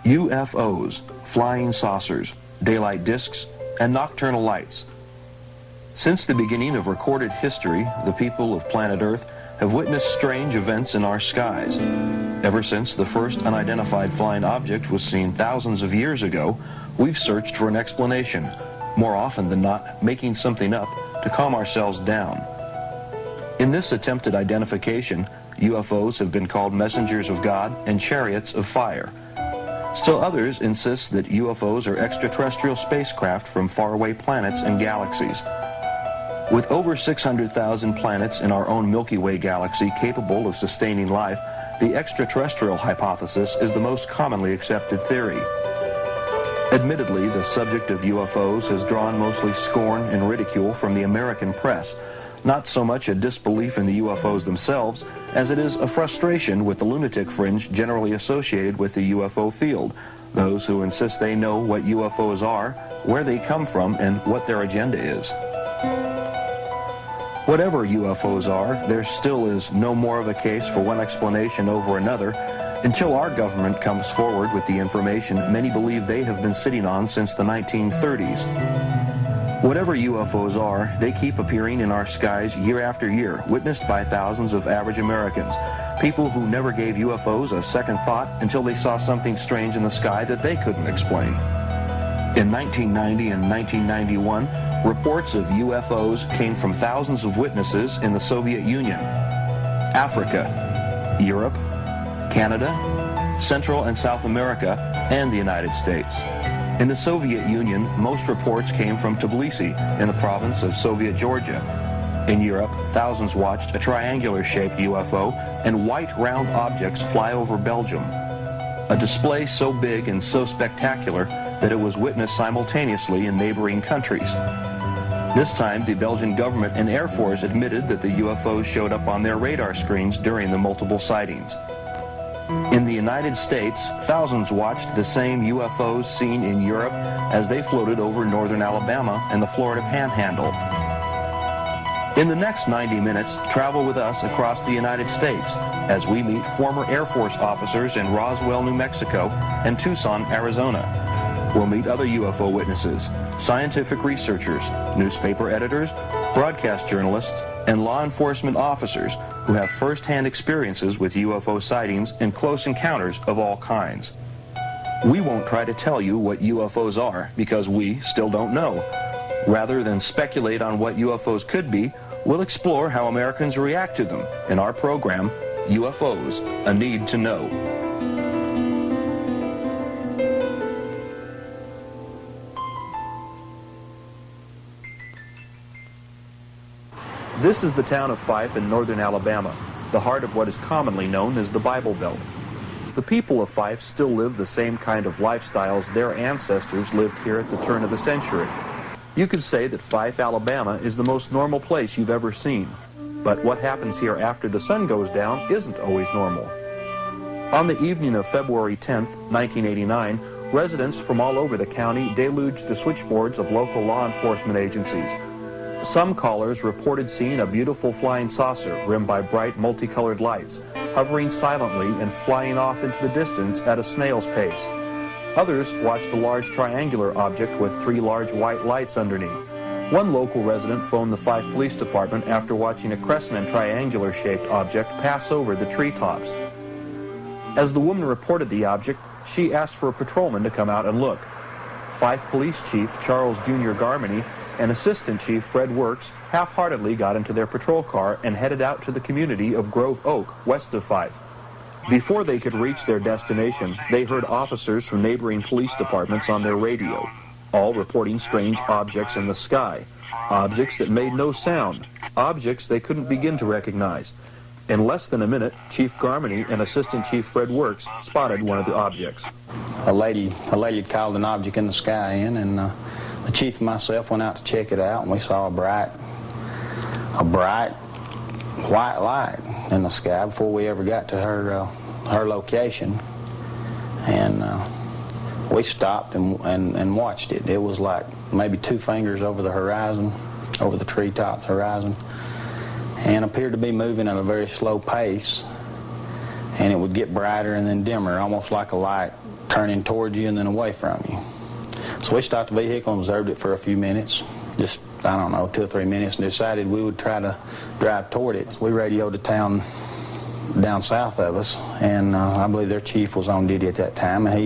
UFOs, flying saucers, daylight discs, and nocturnal lights. Since the beginning of recorded history, the people of planet Earth have witnessed strange events in our skies. Ever since the first unidentified flying object was seen thousands of years ago, we've searched for an explanation, more often than not making something up to calm ourselves down. In this attempted identification, UFOs have been called messengers of God and chariots of fire. Still others insist that UFOs are extraterrestrial spacecraft from faraway planets and galaxies. With over 600,000 planets in our own Milky Way galaxy capable of sustaining life, the extraterrestrial hypothesis is the most commonly accepted theory. Admittedly, the subject of UFOs has drawn mostly scorn and ridicule from the American press, not so much a disbelief in the UFOs themselves as it is a frustration with the lunatic fringe generally associated with the UFO field, those who insist they know what UFOs are, where they come from, and what their agenda is. Whatever UFOs are, there still is no more of a case for one explanation over another until our government comes forward with the information many believe they have been sitting on since the 1930s. Whatever UFOs are, they keep appearing in our skies year after year, witnessed by thousands of average Americans, people who never gave UFOs a second thought until they saw something strange in the sky that they couldn't explain. In 1990 and 1991, reports of UFOs came from thousands of witnesses in the Soviet Union, Africa, Europe, Canada, Central and South America, and the United States. In the Soviet Union, most reports came from Tbilisi, in the province of Soviet Georgia. In Europe, thousands watched a triangular-shaped UFO and white round objects fly over Belgium. A display so big and so spectacular that it was witnessed simultaneously in neighboring countries. This time, the Belgian government and Air Force admitted that the UFOs showed up on their radar screens during the multiple sightings. In the United States, thousands watched the same UFOs seen in Europe as they floated over northern Alabama and the Florida Panhandle. In the next 90 minutes, travel with us across the United States as we meet former Air Force officers in Roswell, New Mexico and Tucson, Arizona. We'll meet other UFO witnesses, scientific researchers, newspaper editors, broadcast journalists, and law enforcement officers who have first-hand experiences with UFO sightings and close encounters of all kinds. We won't try to tell you what UFOs are because we still don't know. Rather than speculate on what UFOs could be, we'll explore how Americans react to them in our program, UFOs, A Need to Know. This is the town of Fife in northern Alabama, the heart of what is commonly known as the Bible Belt. The people of Fife still live the same kind of lifestyles their ancestors lived here at the turn of the century. You could say that Fife, Alabama is the most normal place you've ever seen. But what happens here after the sun goes down isn't always normal. On the evening of February 10th, 1989, residents from all over the county deluged the switchboards of local law enforcement agencies. Some callers reported seeing a beautiful flying saucer rimmed by bright multicolored lights, hovering silently and flying off into the distance at a snail's pace. Others watched a large triangular object with 3 large white lights underneath. One local resident phoned the Fife Police Department after watching a crescent and triangular-shaped object pass over the treetops. As the woman reported the object, she asked for a patrolman to come out and look. Fife Police Chief Charles Jr. Garmany and Assistant Chief Fred Works half-heartedly got into their patrol car and headed out to the community of Grove Oak, west of Fife. Before they could reach their destination, they heard officers from neighboring police departments on their radio, all reporting strange objects in the sky, objects that made no sound, objects they couldn't begin to recognize. In less than a minute, Chief Garmany and Assistant Chief Fred Works spotted one of the objects. A lady had called an object in the sky in, and the chief and myself went out to check it out, and we saw a bright white light in the sky before we ever got to her location. And we stopped and watched it. It was like maybe 2 fingers over the horizon, over the treetops horizon, and appeared to be moving at a very slow pace. and it would get brighter and then dimmer, almost like a light turning towards you and then away from you. So we stopped the vehicle and observed it for a few minutes, just, I don't know, 2 or 3 minutes, and decided we would try to drive toward it. We radioed the town down south of us, and I believe their chief was on duty at that time, and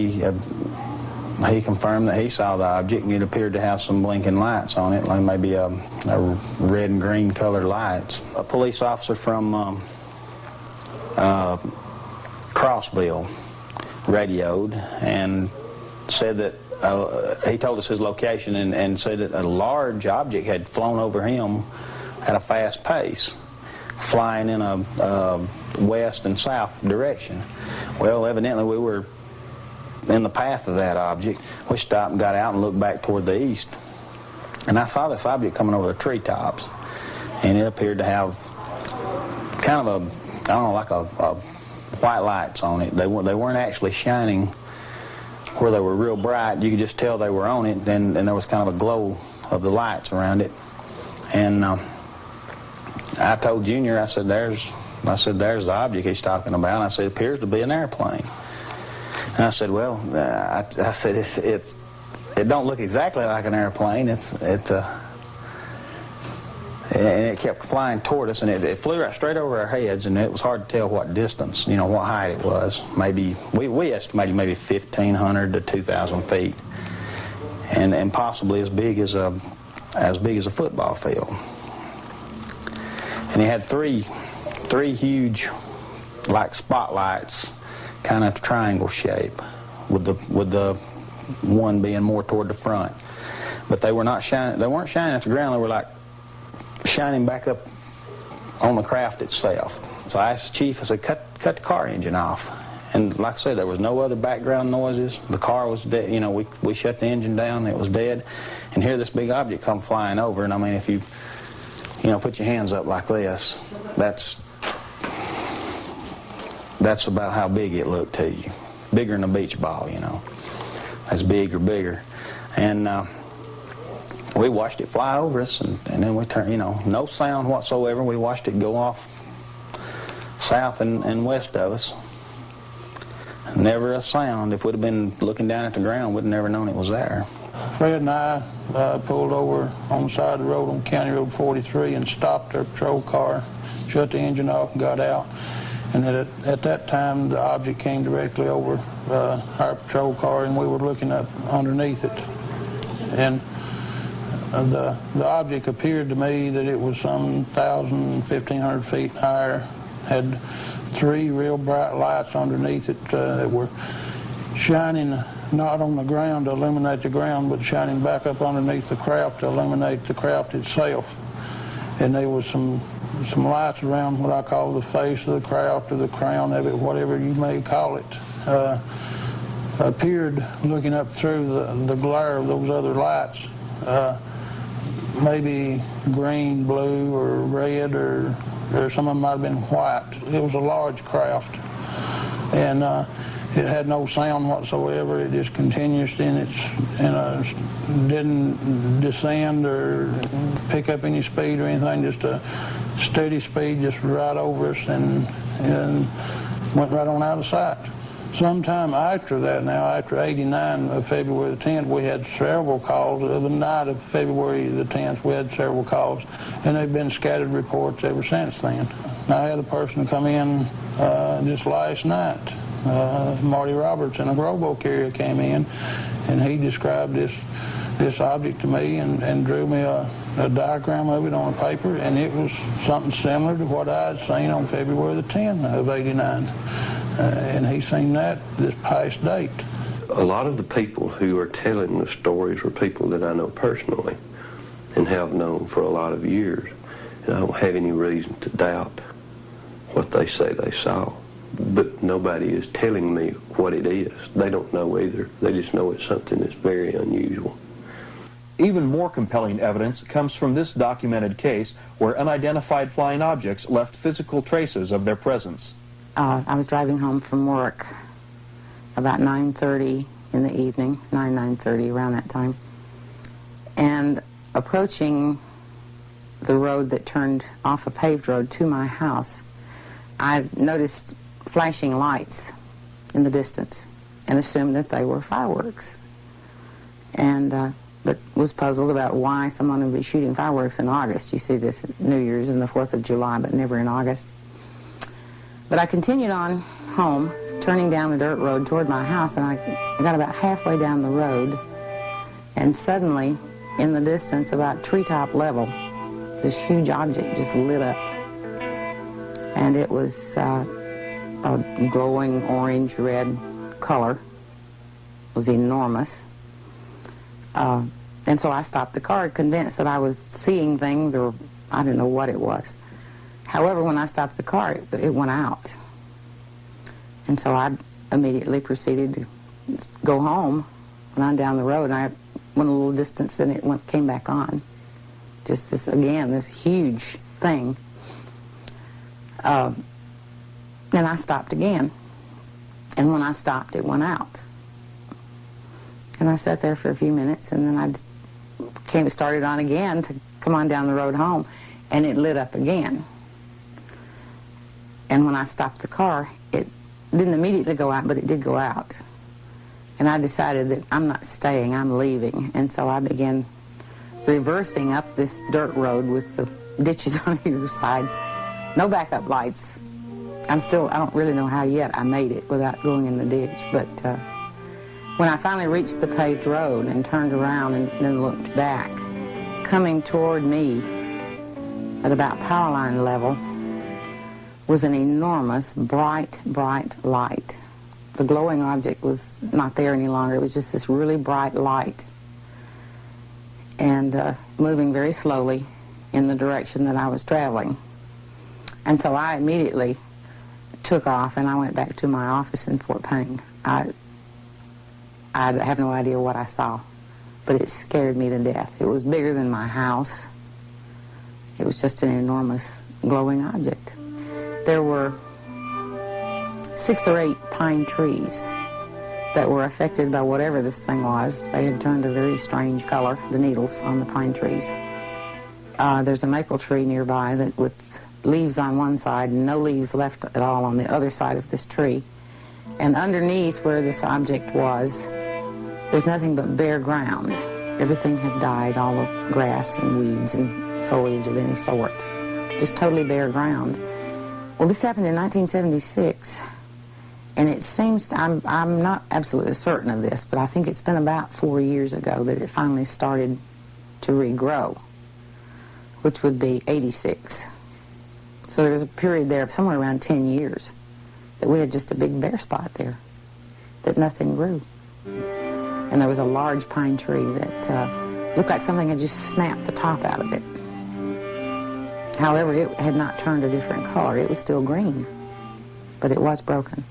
he confirmed that he saw the object, and it appeared to have some blinking lights on it, like maybe a red and green colored lights. A police officer from Crossville radioed and said that he told us his location and said that a large object had flown over him at a fast pace, flying in a west and south direction. Well, evidently we were in the path of that object. We stopped and got out and looked back toward the east, and I saw this object coming over the treetops, and it appeared to have kind of a, I don't know, like a white lights on it. They weren't actually shining where they were real bright. You could just tell they were on it, and there was kind of a glow of the lights around it. And I told Junior, I said, there's the object he's talking about. And I said, it appears to be an airplane. And I said, well, I said, it don't look exactly like an airplane. And it kept flying toward us, and it flew right straight over our heads, and it was hard to tell what distance, you know, what height it was. Maybe we estimated maybe 1,500 to 2,000 feet, and possibly as big as a football field. And he had three huge, like spotlights, kind of triangle shape, with the one being more toward the front. But they were not shining. They weren't shining at the ground. They were like shining back up on the craft itself. So I asked the chief, I said, cut the car engine off. And like I said, there was no other background noises. The car was dead. You know, we shut the engine down, it was dead. And here this big object come flying over, and I mean, if you put your hands up like this, that's about how big it looked to you. Bigger than a beach ball, you know. That's big or bigger. And we watched it fly over us, and then we turned, you know, no sound whatsoever. We watched it go off south and west of us. Never a sound. If we'd have been looking down at the ground, we'd have never known it was there. Fred and I pulled over on the side of the road on County Road 43 and stopped our patrol car, shut the engine off, and got out. And at that time, the object came directly over our patrol car, and we were looking up underneath it. And the object appeared to me that it was some 1,000, 1,500 feet higher, had 3 real bright lights underneath it that were shining not on the ground to illuminate the ground, but shining back up underneath the craft to illuminate the craft itself. And there was some lights around what I call the face of the craft or the crown of it, whatever you may call it, appeared looking up through the glare of those other lights. Maybe green, blue, or red, or some of them might have been white. It was a large craft, and it had no sound whatsoever. It just continuously didn't descend or pick up any speed or anything. Just a steady speed, just right over us, and went right on out of sight. Sometime after that, now after '89, of February the 10th, we had several calls. The night of February the 10th, we had several calls, and they've been scattered reports ever since then. I had a person come in just last night. Marty Roberts in a rowboat carrier came in, and he described this object to me and drew me a diagram of it on a paper, and it was something similar to what I had seen on February the 10th of '89. And he's seen that this past date. A lot of the people who are telling the stories are people that I know personally and have known for a lot of years. And I don't have any reason to doubt what they say they saw. But nobody is telling me what it is. They don't know either. They just know it's something that's very unusual. Even more compelling evidence comes from this documented case where unidentified flying objects left physical traces of their presence. I was driving home from work about 9:30 in the evening, 9:30, around that time, and approaching the road that turned off a paved road to my house, I noticed flashing lights in the distance and assumed that they were fireworks. And but was puzzled about why someone would be shooting fireworks in August. You see this at New Year's and the 4th of July, but never in August. But I continued on home, turning down the dirt road toward my house, and I got about halfway down the road, and suddenly, in the distance, about treetop level, this huge object just lit up. And it was a glowing orange-red color. It was enormous. And so I stopped the car, convinced that I was seeing things, or I didn't know what it was. However, when I stopped the car, it went out. And so I immediately proceeded to go home, went on down the road, and I went a little distance, and it came back on. Just this, again, this huge thing. And I stopped again. And when I stopped, it went out. And I sat there for a few minutes, and then I started on again to come on down the road home, and it lit up again. And when I stopped the car, it didn't immediately go out, but it did go out. And I decided that I'm not staying, I'm leaving. And so I began reversing up this dirt road with the ditches on either side. No backup lights. I don't really know how yet I made it without going in the ditch, but when I finally reached the paved road and turned around and then looked back, coming toward me at about power line level was an enormous, bright, bright light. The glowing object was not there any longer. It was just this really bright light, and moving very slowly in the direction that I was traveling. And so I immediately took off, and I went back to my office in Fort Payne. I have no idea what I saw, but it scared me to death. It was bigger than my house. It was just an enormous glowing object. There were 6 or 8 pine trees that were affected by whatever this thing was. They had turned a very strange color, the needles on the pine trees. There's a maple tree nearby that with leaves on one side and no leaves left at all on the other side of this tree. And underneath where this object was, there's nothing but bare ground. Everything had died, all the grass and weeds and foliage of any sort. Just totally bare ground. Well, this happened in 1976, and it seems, I'm not absolutely certain of this, but I think it's been about 4 years ago that it finally started to regrow, which would be 86. So there was a period there of somewhere around 10 years that we had just a big bare spot there, that nothing grew. And there was a large pine tree that looked like something had just snapped the top out of it. However, it had not turned a different color. It was still green, but it was broken.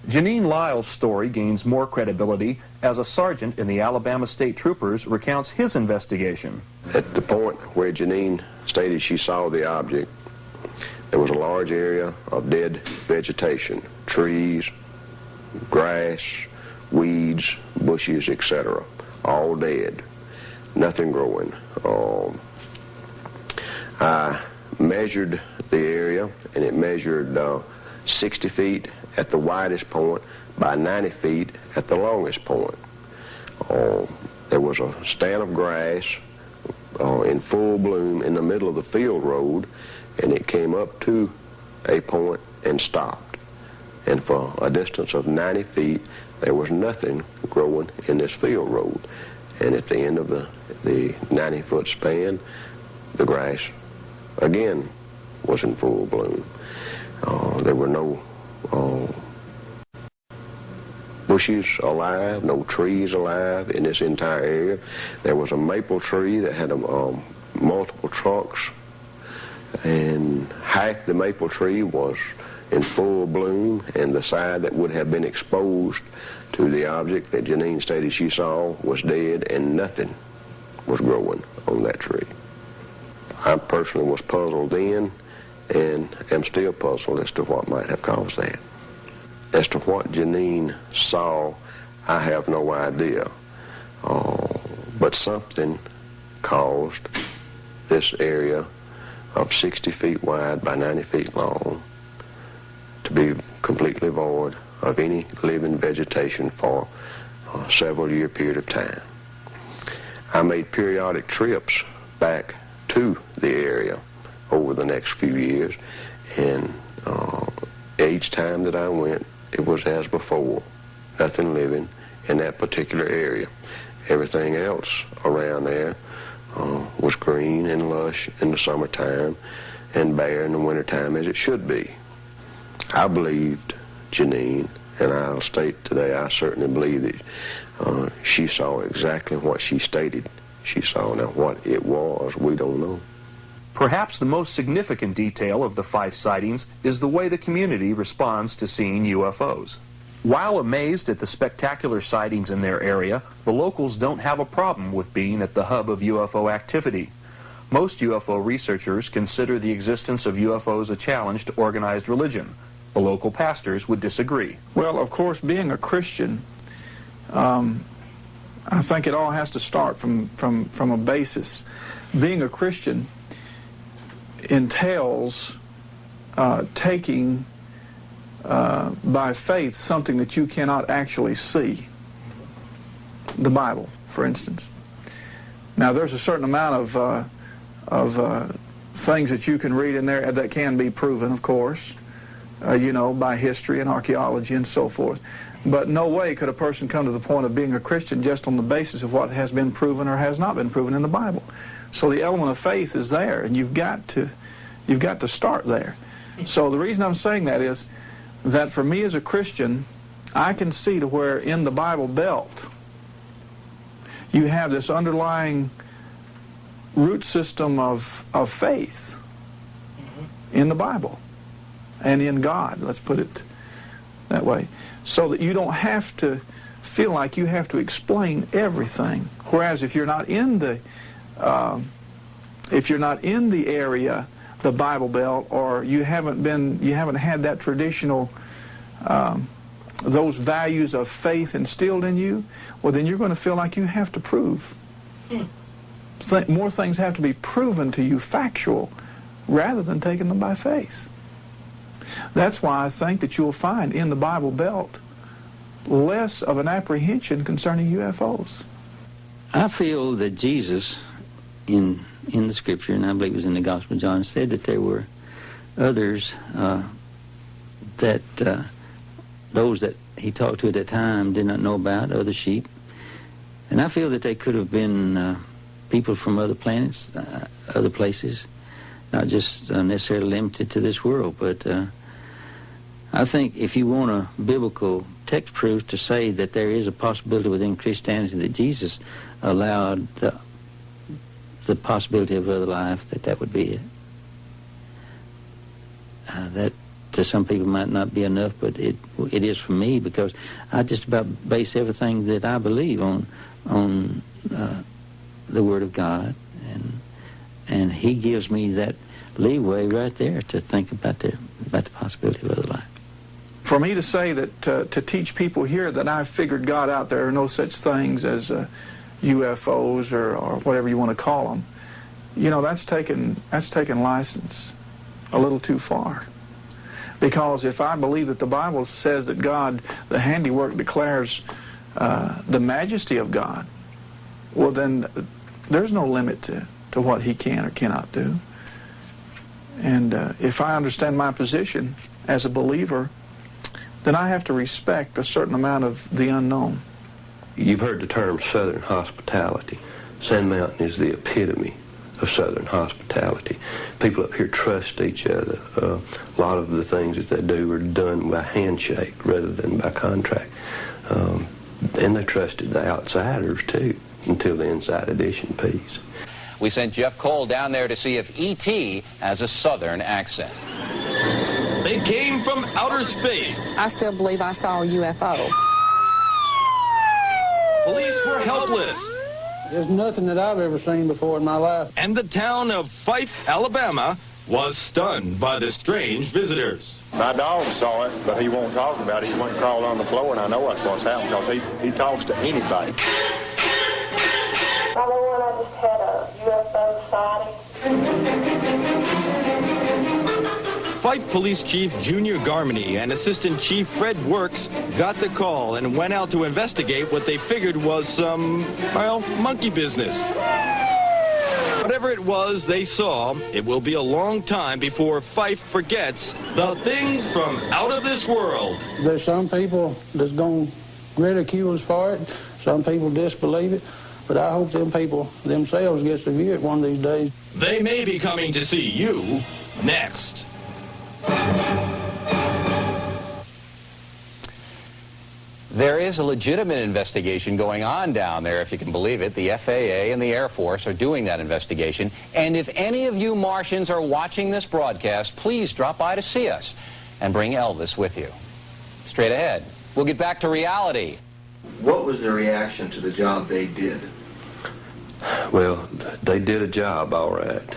Janine Lyle's story gains more credibility as a sergeant in the Alabama State Troopers recounts his investigation. At the point where Janine stated she saw the object, there was a large area of dead vegetation, trees, grass, weeds, bushes, etc., all dead, nothing growing. I measured the area, and it measured 60 feet at the widest point by 90 feet at the longest point. There was a stand of grass in full bloom in the middle of the field road, and it came up to a point and stopped. And for a distance of 90 feet, there was nothing growing in this field road. And at the end of the 90-foot span, the grass, again, was in full bloom. There were no bushes alive, no trees alive in this entire area. There was a maple tree that had multiple trunks, and half the maple tree was in full bloom, and the side that would have been exposed to the object that Janine stated she saw was dead, and nothing was growing on that tree. I personally was puzzled then, and am still puzzled as to what might have caused that. As to what Janine saw, I have no idea. But something caused this area of 60 feet wide by 90 feet long to be completely void of any living vegetation for a several-year period of time. I made periodic trips back to the area over the next few years, and each time that I went, it was as before, nothing living in that particular area. Everything else around there was green and lush in the summertime and bare in the wintertime, as it should be. I believed Janine, and I'll state today I certainly believe that she saw exactly what she stated she saw. Now what it was, we don't know. Perhaps the most significant detail of the Fife sightings is the way the community responds to seeing UFOs. While amazed at the spectacular sightings in their area, the locals don't have a problem with being at the hub of UFO activity. Most UFO researchers consider the existence of UFOs a challenge to organized religion. The local pastors would disagree. Well, of course, being a Christian, I think it all has to start from a basis. Being a Christian entails taking by faith something that you cannot actually see. The Bible, for instance. Now, there's a certain amount of things that you can read in there that can be proven, of course, you know, by history and archaeology and so forth. But no way could a person come to the point of being a Christian just on the basis of what has been proven or has not been proven in the Bible. So the element of faith is there, and you've got to start there. So the reason I'm saying that is that for me as a Christian, I can see to where in the Bible Belt you have this underlying root system of faith in the Bible and in God, let's put it that way, so that you don't have to feel like you have to explain everything. Whereas if you're not in the area, the Bible Belt, or you haven't had that traditional those values of faith instilled in you, well, then you're going to feel like you have to prove. More things have to be proven to you, factual, rather than taking them by faith. That's why I think that you'll find in the Bible Belt less of an apprehension concerning UFOs. I feel that Jesus, in the Scripture, and I believe it was in the Gospel of John, said that there were others that those that he talked to at that time did not know about, other sheep. And I feel that they could have been people from other planets, other places, not just necessarily limited to this world. But I think if you want a biblical text proof to say that there is a possibility within Christianity that Jesus allowed the possibility of other life, that would be it. That to some people might not be enough, but it is for me, because I just about base everything that I believe on the Word of God, and He gives me that leeway right there to think about the possibility of other life. For me to say that to teach people here that I've figured God out, there are no such things as UFOs or whatever you want to call them, you know, that's taken license a little too far. Because if I believe that the Bible says that God, the handiwork, declares the majesty of God, well then there's no limit to what He can or cannot do. And if I understand my position as a believer, then I have to respect a certain amount of the unknown. You've heard the term Southern hospitality. Sand Mountain is the epitome of Southern hospitality. People up here trust each other. A lot of the things that they do are done by handshake rather than by contract. And they trusted the outsiders too, until the inside edition piece. We sent Jeff Cole down there to see if E.T. has a Southern accent. They came from outer space. I still believe I saw a UFO. Police were helpless. There's nothing that I've ever seen before in my life. And the town of Fife, Alabama, was stunned by the strange visitors. My dog saw it, but he won't talk about it. He went and crawled on the floor, and I know that's what's happened because he talks to anybody. I know when I just had a UFO sighting. Fife Police Chief Junior Garmany and Assistant Chief Fred Works got the call and went out to investigate what they figured was some, well, monkey business. Whatever it was they saw, it will be a long time before Fife forgets the things from out of this world. There's some people that's going to ridicule us for it. Some people disbelieve it. But I hope them people themselves get to view it one of these days. They may be coming to see you next. There is a legitimate investigation going on down there, if you can believe it. The FAA and the Air Force are doing that investigation. And if any of you Martians are watching this broadcast, please drop by to see us and bring Elvis with you. Straight ahead, we'll get back to reality. What was the reaction to the job they did? Well, they did a job, all right.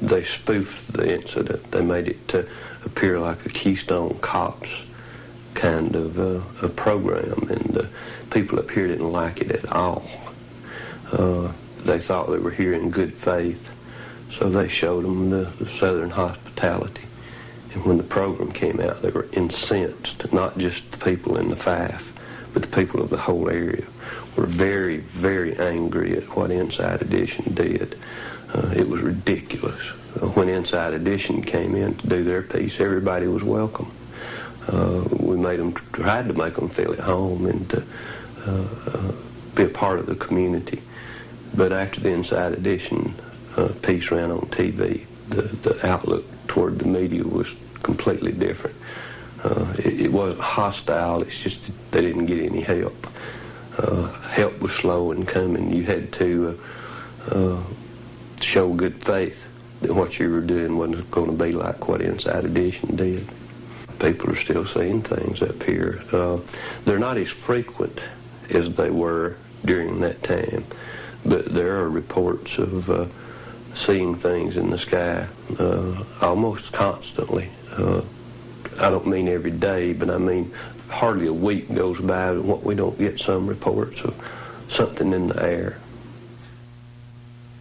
They spoofed the incident. They made it appear like a Keystone Cops kind of a program, and people up here didn't like it at all. They thought they were here in good faith, so they showed them the Southern hospitality. And when the program came out, they were incensed, not just the people in the Fife, but the people of the whole area were very, very angry at what Inside Edition did. It was ridiculous. When Inside Edition came in to do their piece, everybody was welcome. We tried to make them feel at home and be a part of the community. But after the Inside Edition piece ran on TV, the outlook toward the media was completely different. It wasn't hostile, it's just that they didn't get any help. Help was slow in coming. You had to show good faith that what you were doing wasn't going to be like what Inside Edition did. People are still seeing things up here. They're not as frequent as they were during that time, but there are reports of seeing things in the sky almost constantly. I don't mean every day, but I mean hardly a week goes by when we don't get some reports of something in the air.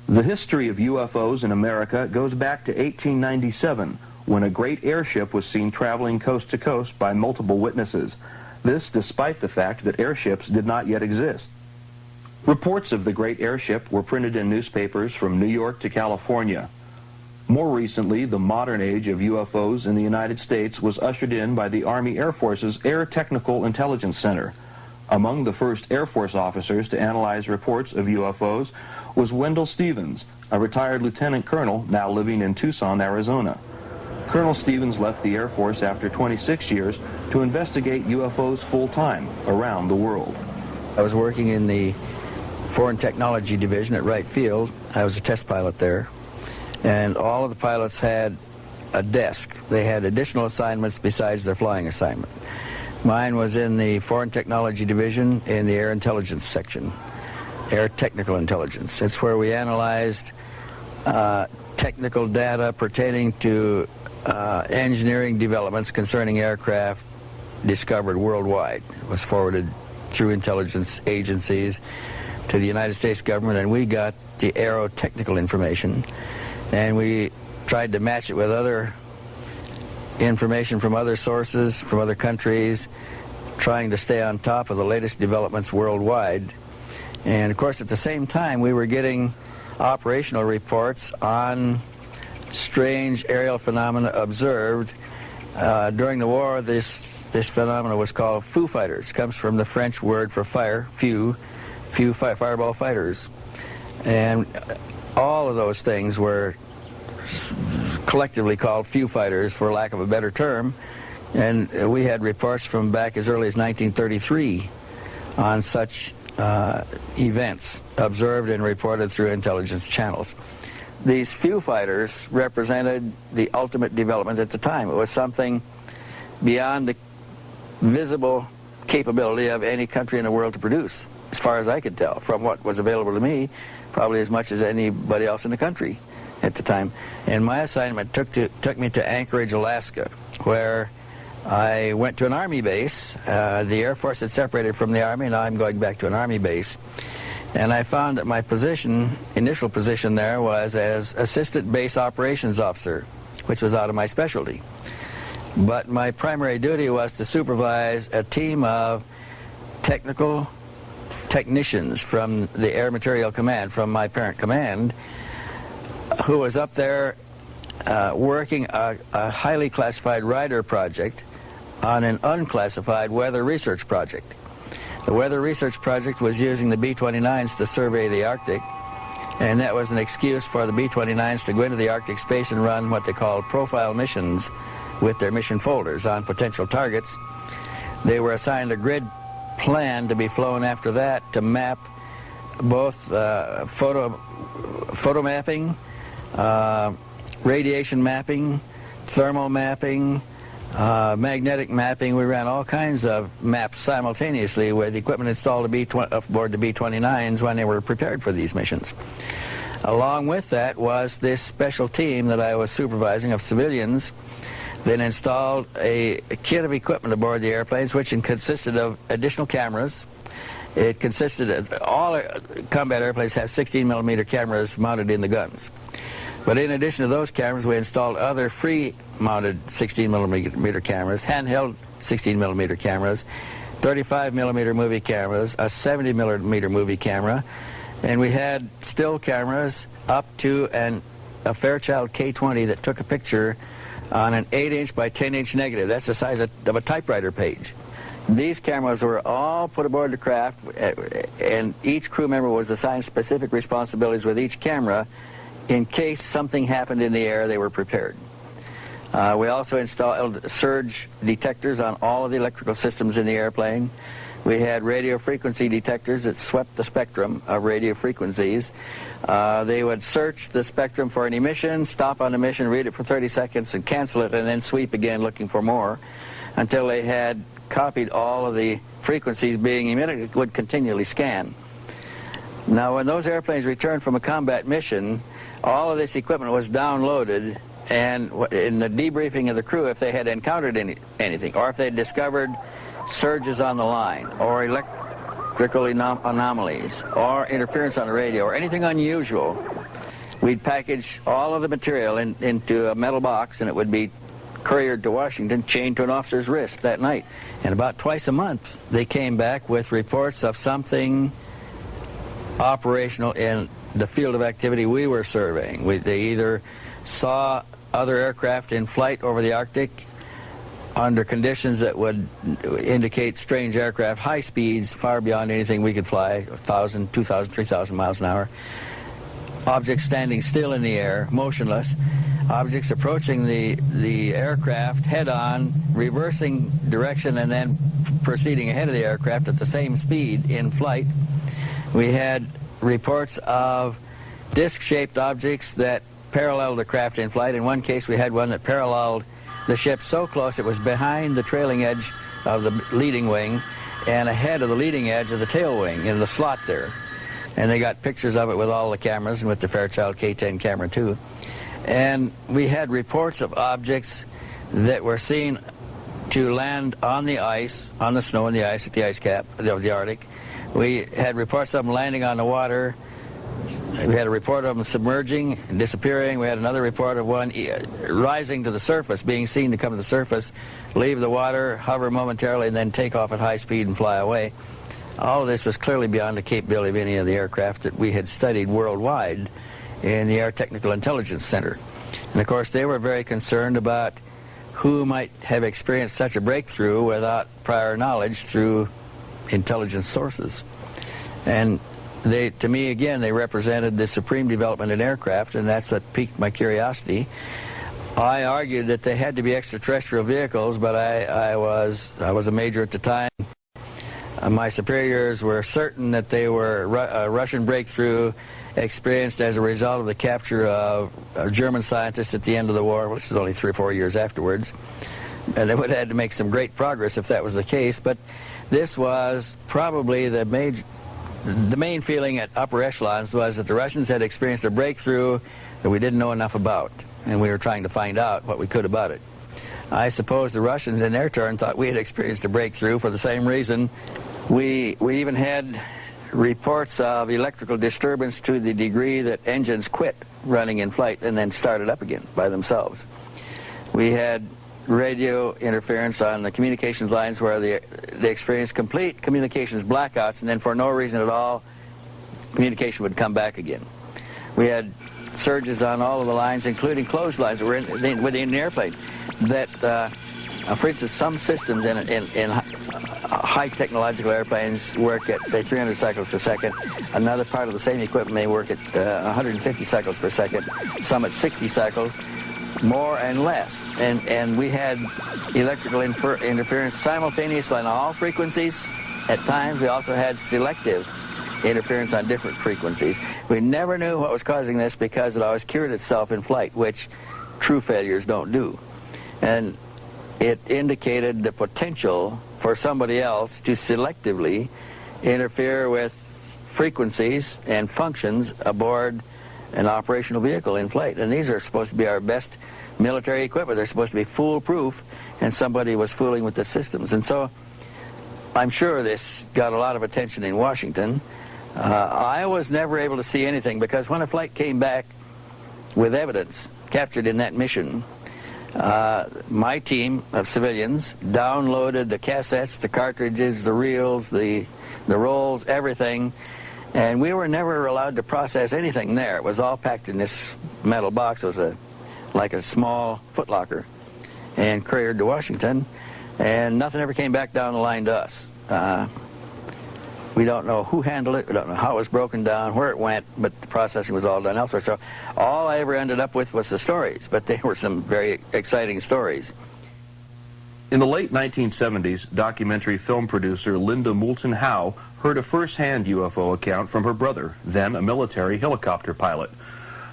The history of UFOs in America goes back to 1897, when a great airship was seen traveling coast to coast by multiple witnesses. This despite the fact that airships did not yet exist. Reports of the great airship were printed in newspapers from New York to California. More recently, the modern age of UFOs in the United States was ushered in by the Army Air Force's Air Technical Intelligence Center. Among the first Air Force officers to analyze reports of UFOs was Wendell Stevens, a retired lieutenant colonel now living in Tucson, Arizona. Colonel Stevens left the Air Force after 26 years to investigate UFOs full-time around the world. I was working in the Foreign Technology Division at Wright Field. I was a test pilot there. And all of the pilots had a desk. They had additional assignments besides their flying assignment. Mine was in the Foreign Technology Division in the Air Intelligence section, Air Technical Intelligence. It's where we analyzed technical data pertaining to engineering developments concerning aircraft discovered worldwide. It was forwarded through intelligence agencies to the United States government, and we got the aerotechnical information. And we tried to match it with other information from other sources, from other countries, trying to stay on top of the latest developments worldwide. And of course, at the same time, we were getting operational reports on strange aerial phenomena observed. During the war, this phenomena was called foo fighters. It comes from the French word for fire, fireball fighters. And all of those things were collectively called foo fighters, for lack of a better term. And we had reports from back as early as 1933 on such events observed and reported through intelligence channels. These foo fighters represented the ultimate development at the time. It was something beyond the visible capability of any country in the world to produce, as far as I could tell, from what was available to me, probably as much as anybody else in the country at the time. And my assignment took me to Anchorage, Alaska, where I went to an Army base. The Air Force had separated from the Army, and now I'm going back to an Army base. And I found that my initial position there was as Assistant Base Operations Officer. which was out of my specialty. But my primary duty was to supervise a team of technicians from the Air Material Command, from my parent command, who was up there working a highly classified radar project on an unclassified weather research project. The weather research project was using the B-29s to survey the Arctic, and that was an excuse for the B-29s to go into the Arctic space and run what they called profile missions with their mission folders on potential targets. They were assigned a grid plan to be flown after that to map both photo mapping, radiation mapping, thermal mapping, magnetic mapping. We ran all kinds of maps simultaneously with equipment installed aboard the B-29s when they were prepared for these missions. Along with that was this special team that I was supervising of civilians that installed a kit of equipment aboard the airplanes, which consisted of additional cameras. It consisted of, all combat airplanes have 16mm cameras mounted in the guns. But in addition to those cameras, we installed other free-mounted 16mm cameras, handheld 16mm cameras, 35mm movie cameras, a 70mm movie camera, and we had still cameras up to a Fairchild K20 that took a picture on an 8-inch by 10-inch negative. That's the size of a typewriter page. These cameras were all put aboard the craft, and each crew member was assigned specific responsibilities with each camera. In case something happened in the air, they were prepared. We also installed surge detectors on all of the electrical systems in the airplane. We had radio frequency detectors that swept the spectrum of radio frequencies. They would search the spectrum for an emission, stop on emission, read it for 30 seconds, and cancel it, and then sweep again looking for more until they had copied all of the frequencies being emitted. It would continually scan. Now, when those airplanes returned from a combat mission, all of this equipment was downloaded, and in the debriefing of the crew, if they had encountered anything, or if they had discovered surges on the line, or electrical anomalies, or interference on the radio, or anything unusual, we'd package all of the material into a metal box, and it would be couriered to Washington, chained to an officer's wrist that night. And about twice a month, they came back with reports of something operational in the field of activity we were surveying. They either saw other aircraft in flight over the Arctic under conditions that would indicate strange aircraft, high speeds, far beyond anything we could fly, 1,000, 2,000, 3,000 miles an hour. Objects standing still in the air, motionless. Objects approaching the aircraft head-on, reversing direction, and then proceeding ahead of the aircraft at the same speed in flight. We had reports of disc-shaped objects that paralleled the craft in flight. In one case, we had one that paralleled the ship so close it was behind the trailing edge of the leading wing and ahead of the leading edge of the tail wing in the slot there. And they got pictures of it with all the cameras and with the Fairchild K10 camera too. And we had reports of objects that were seen to land on the ice, on the snow and the ice at the ice cap of the Arctic. We had reports of them landing on the water. We had a report of them submerging and disappearing. We had another report of one rising to the surface, being seen to come to the surface, leave the water, hover momentarily, and then take off at high speed and fly away. All of this was clearly beyond the capability of any of the aircraft that we had studied worldwide in the Air Technical Intelligence Center. And of course, they were very concerned about who might have experienced such a breakthrough without prior knowledge through intelligence sources. And they, to me, again, they represented the supreme development in aircraft, and that's what piqued my curiosity. I argued that they had to be extraterrestrial vehicles, but I was a major at the time. My superiors were certain that they were a Russian breakthrough experienced as a result of the capture of German scientists at the end of the war, which is only 3 or 4 years afterwards. And they would have had to make some great progress if that was the case, but this was probably the main feeling at upper echelons was that the Russians had experienced a breakthrough that we didn't know enough about, and we were trying to find out what we could about it. I suppose the Russians, in their turn, thought we had experienced a breakthrough for the same reason. We even had reports of electrical disturbance to the degree that engines quit running in flight and then started up again by themselves. We had radio interference on the communications lines where they experienced complete communications blackouts, and then for no reason at all, communication would come back again. We had surges on all of the lines, including closed lines that were within the airplane. That, for instance, some systems in high technological airplanes work at, say, 300 cycles per second. Another part of the same equipment may work at 150 cycles per second, some at 60 cycles, more and less. And we had electrical interference simultaneously on all frequencies. At times, we also had selective interference on different frequencies. We never knew what was causing this because it always cured itself in flight, which true failures don't do. And it indicated the potential for somebody else to selectively interfere with frequencies and functions aboard an operational vehicle in flight. And these are supposed to be our best military equipment. They're supposed to be foolproof, and somebody was fooling with the systems. And so I'm sure this got a lot of attention in Washington. I was never able to see anything because when a flight came back with evidence captured in that mission, my team of civilians downloaded the cassettes, the cartridges, the reels, the rolls, everything, and we were never allowed to process anything there. It was all packed in this metal box. It was like a small footlocker, and couriered to Washington, and nothing ever came back down the line to us. We don't know who handled it, we don't know how it was broken down, where it went, but the processing was all done elsewhere. So all I ever ended up with was the stories, but they were some very exciting stories. In the late 1970s, documentary film producer Linda Moulton Howe heard a first-hand UFO account from her brother, then a military helicopter pilot.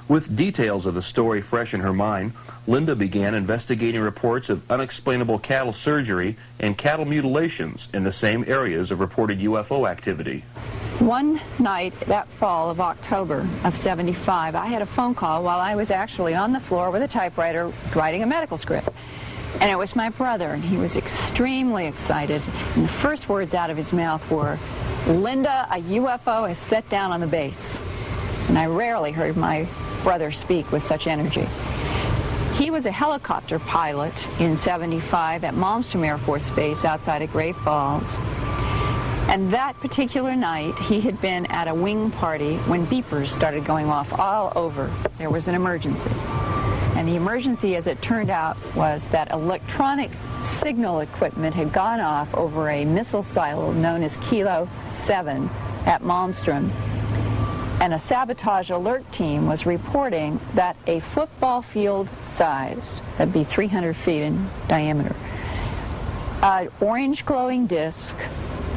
With details of the story fresh in her mind, Linda began investigating reports of unexplainable cattle surgery and cattle mutilations in the same areas of reported UFO activity. One night, that fall of October of '75, I had a phone call while I was actually on the floor with a typewriter writing a medical script. And it was my brother, and he was extremely excited. And the first words out of his mouth were, "Linda, a UFO has set down on the base." And I rarely heard my brother speak with such energy. He was a helicopter pilot in '75 at Malmstrom Air Force Base outside of Great Falls. And that particular night, he had been at a wing party when beepers started going off all over. There was an emergency. And the emergency, as it turned out, was that electronic signal equipment had gone off over a missile silo known as Kilo 7 at Malmstrom. And a sabotage alert team was reporting that a football field sized, that'd be 300 feet in diameter, an orange glowing disc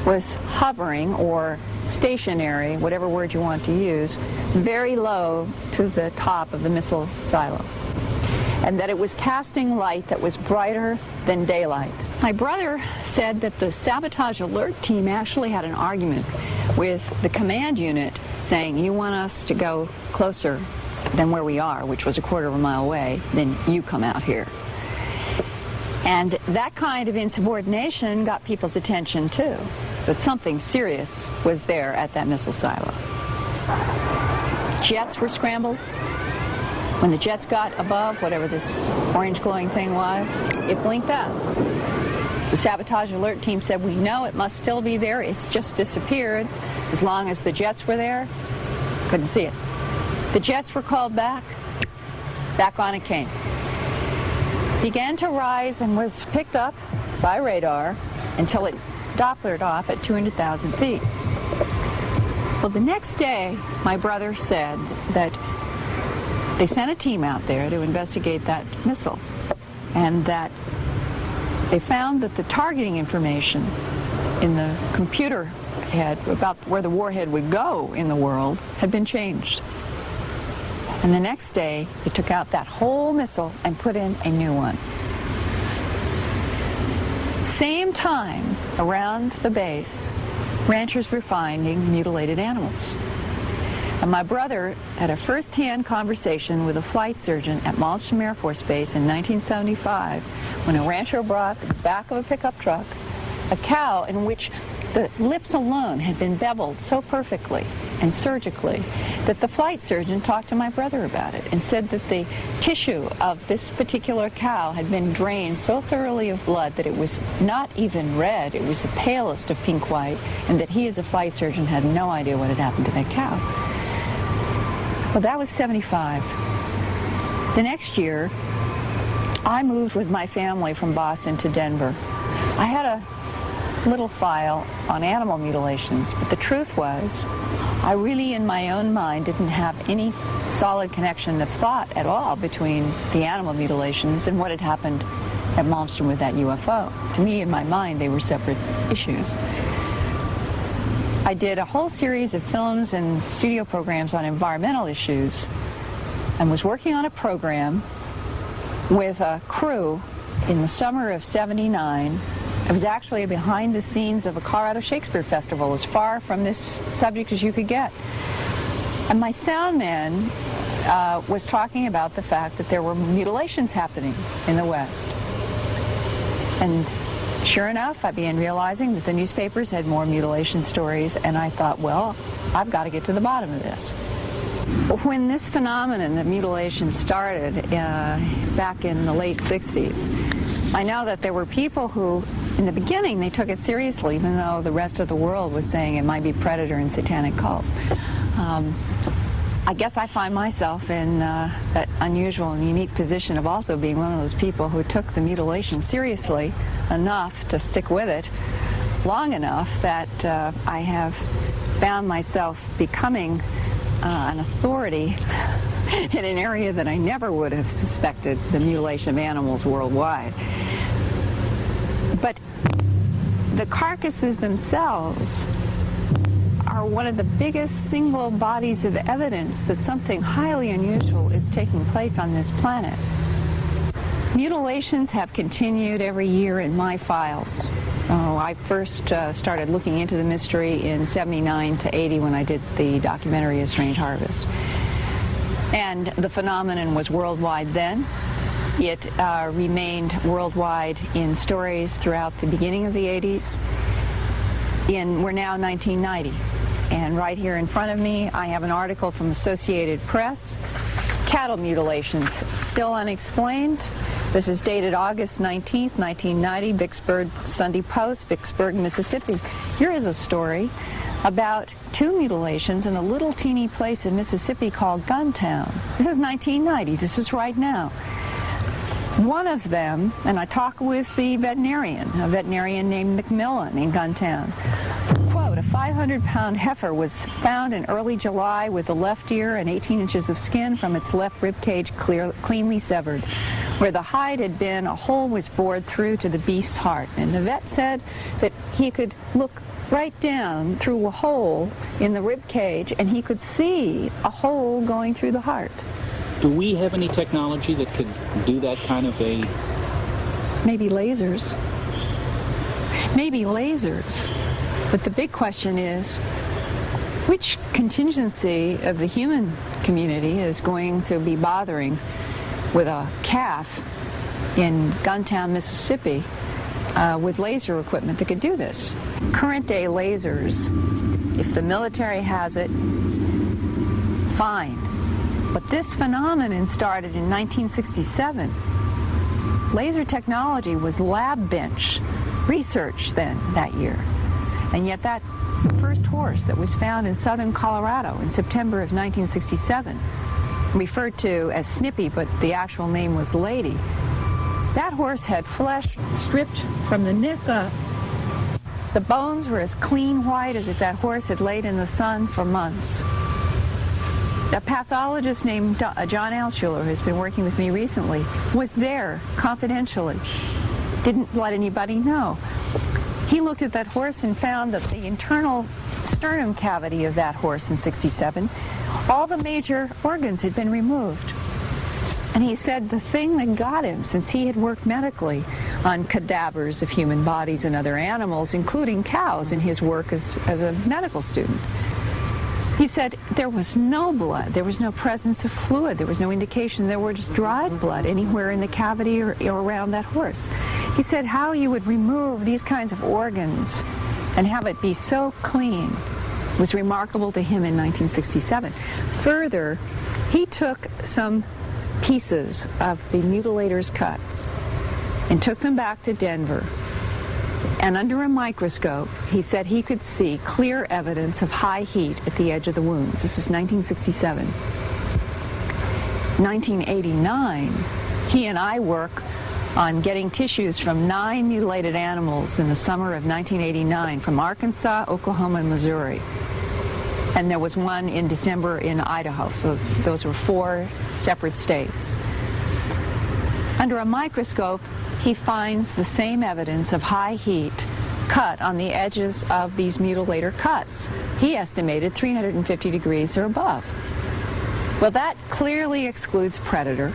was hovering, or stationary, whatever word you want to use, very low to the top of the missile silo. And that it was casting light that was brighter than daylight. My brother said that the sabotage alert team actually had an argument with the command unit saying, "You want us to go closer than where we are," which was a quarter of a mile away, "then you come out here." And that kind of insubordination got people's attention too, that something serious was there at that missile silo. Jets were scrambled. When the jets got above whatever this orange glowing thing was, it blinked out. The sabotage alert team said, "We know it must still be there, it's just disappeared." As long as the jets were there, couldn't see it. The jets were called back on it came. Began to rise and was picked up by radar until it Dopplered off at 200,000 feet. Well, the next day, my brother said that they sent a team out there to investigate that missile, and that they found that the targeting information in the computer head about where the warhead would go in the world had been changed. And the next day, they took out that whole missile and put in a new one. Same time, around the base, ranchers were finding mutilated animals. And my brother had a first-hand conversation with a flight surgeon at Malmstrom Air Force Base in 1975 when a rancher brought in the back of a pickup truck a cow in which The lips alone had been beveled so perfectly and surgically that the flight surgeon talked to my brother about it and said that the tissue of this particular cow had been drained so thoroughly of blood that it was not even red, it was the palest of pink white, and that he as a flight surgeon had no idea what had happened to that cow. Well, that was 75. The next year, I moved with my family from Boston to Denver. I had a little file on animal mutilations, but the truth was, I really in my own mind didn't have any solid connection of thought at all between the animal mutilations and what had happened at Malmstrom with that UFO. To me, in my mind, they were separate issues. I did a whole series of films and studio programs on environmental issues and was working on a program with a crew in the summer of '79. It was actually behind the scenes of a Colorado Shakespeare Festival, as far from this subject as you could get. And my sound man was talking about the fact that there were mutilations happening in the West. And sure enough, I began realizing that the newspapers had more mutilation stories, and I thought, well, I've got to get to the bottom of this. When this phenomenon, the mutilation, started back in the late 60s, I know that there were people who, in the beginning, they took it seriously, even though the rest of the world was saying it might be predator and satanic cult. I guess I find myself in that unusual and unique position of also being one of those people who took the mutilation seriously enough to stick with it long enough that I have found myself becoming an authority in an area that I never would have suspected, the mutilation of animals worldwide. But the carcasses themselves are one of the biggest single bodies of evidence that something highly unusual is taking place on this planet. Mutilations have continued every year in my files. I first started looking into the mystery in '79 to '80 when I did the documentary A Strange Harvest. And the phenomenon was worldwide then. It remained worldwide in stories throughout the beginning of the '80s. We're now 1990. And right here in front of me, I have an article from Associated Press. Cattle mutilations, still unexplained. This is dated August 19th, 1990, Vicksburg Sunday Post, Vicksburg, Mississippi. Here is a story about 2 mutilations in a little teeny place in Mississippi called Guntown. This is 1990. This is right now. One of them, and I talk with the veterinarian, a veterinarian named McMillan in Guntown. Quote, a 500-pound heifer was found in early July with the left ear and 18 inches of skin from its left rib cage cleanly severed. Where the hide had been, a hole was bored through to the beast's heart. And the vet said that he could look right down through a hole in the rib cage and he could see a hole going through the heart. Do we have any technology that could do that kind of a... Maybe lasers. Maybe lasers. But the big question is, which contingency of the human community is going to be bothering with a calf in Guntown, Mississippi, with laser equipment that could do this? Current day lasers, if the military has it, fine. But this phenomenon started in 1967. Laser technology was lab bench research then, that year. And yet that first horse that was found in southern Colorado in September of 1967, referred to as Snippy, but the actual name was Lady, that horse had flesh stripped from the neck up. The bones were as clean white as if that horse had laid in the sun for months. A pathologist named John Altshuler, who's been working with me recently, was there confidentially. Didn't let anybody know. He looked at that horse and found that the internal sternum cavity of that horse in '67, all the major organs had been removed. And he said the thing that got him, since he had worked medically on cadavers of human bodies and other animals, including cows in his work as a medical student, he said there was no blood, there was no presence of fluid, there was no indication there were just dried blood anywhere in the cavity or around that horse. He said how you would remove these kinds of organs and have it be so clean was remarkable to him in 1967. Further, he took some pieces of the mutilator's cuts and took them back to Denver, and under a microscope he said he could see clear evidence of high heat at the edge of the wounds. This is 1967. 1989, he and I work on getting tissues from 9 mutilated animals in the summer of 1989 from Arkansas, Oklahoma, and Missouri. And there was one in December in Idaho, so those were 4 separate states. Under a microscope, he finds the same evidence of high heat cut on the edges of these mutilator cuts. He estimated 350 degrees or above. Well, that clearly excludes predator.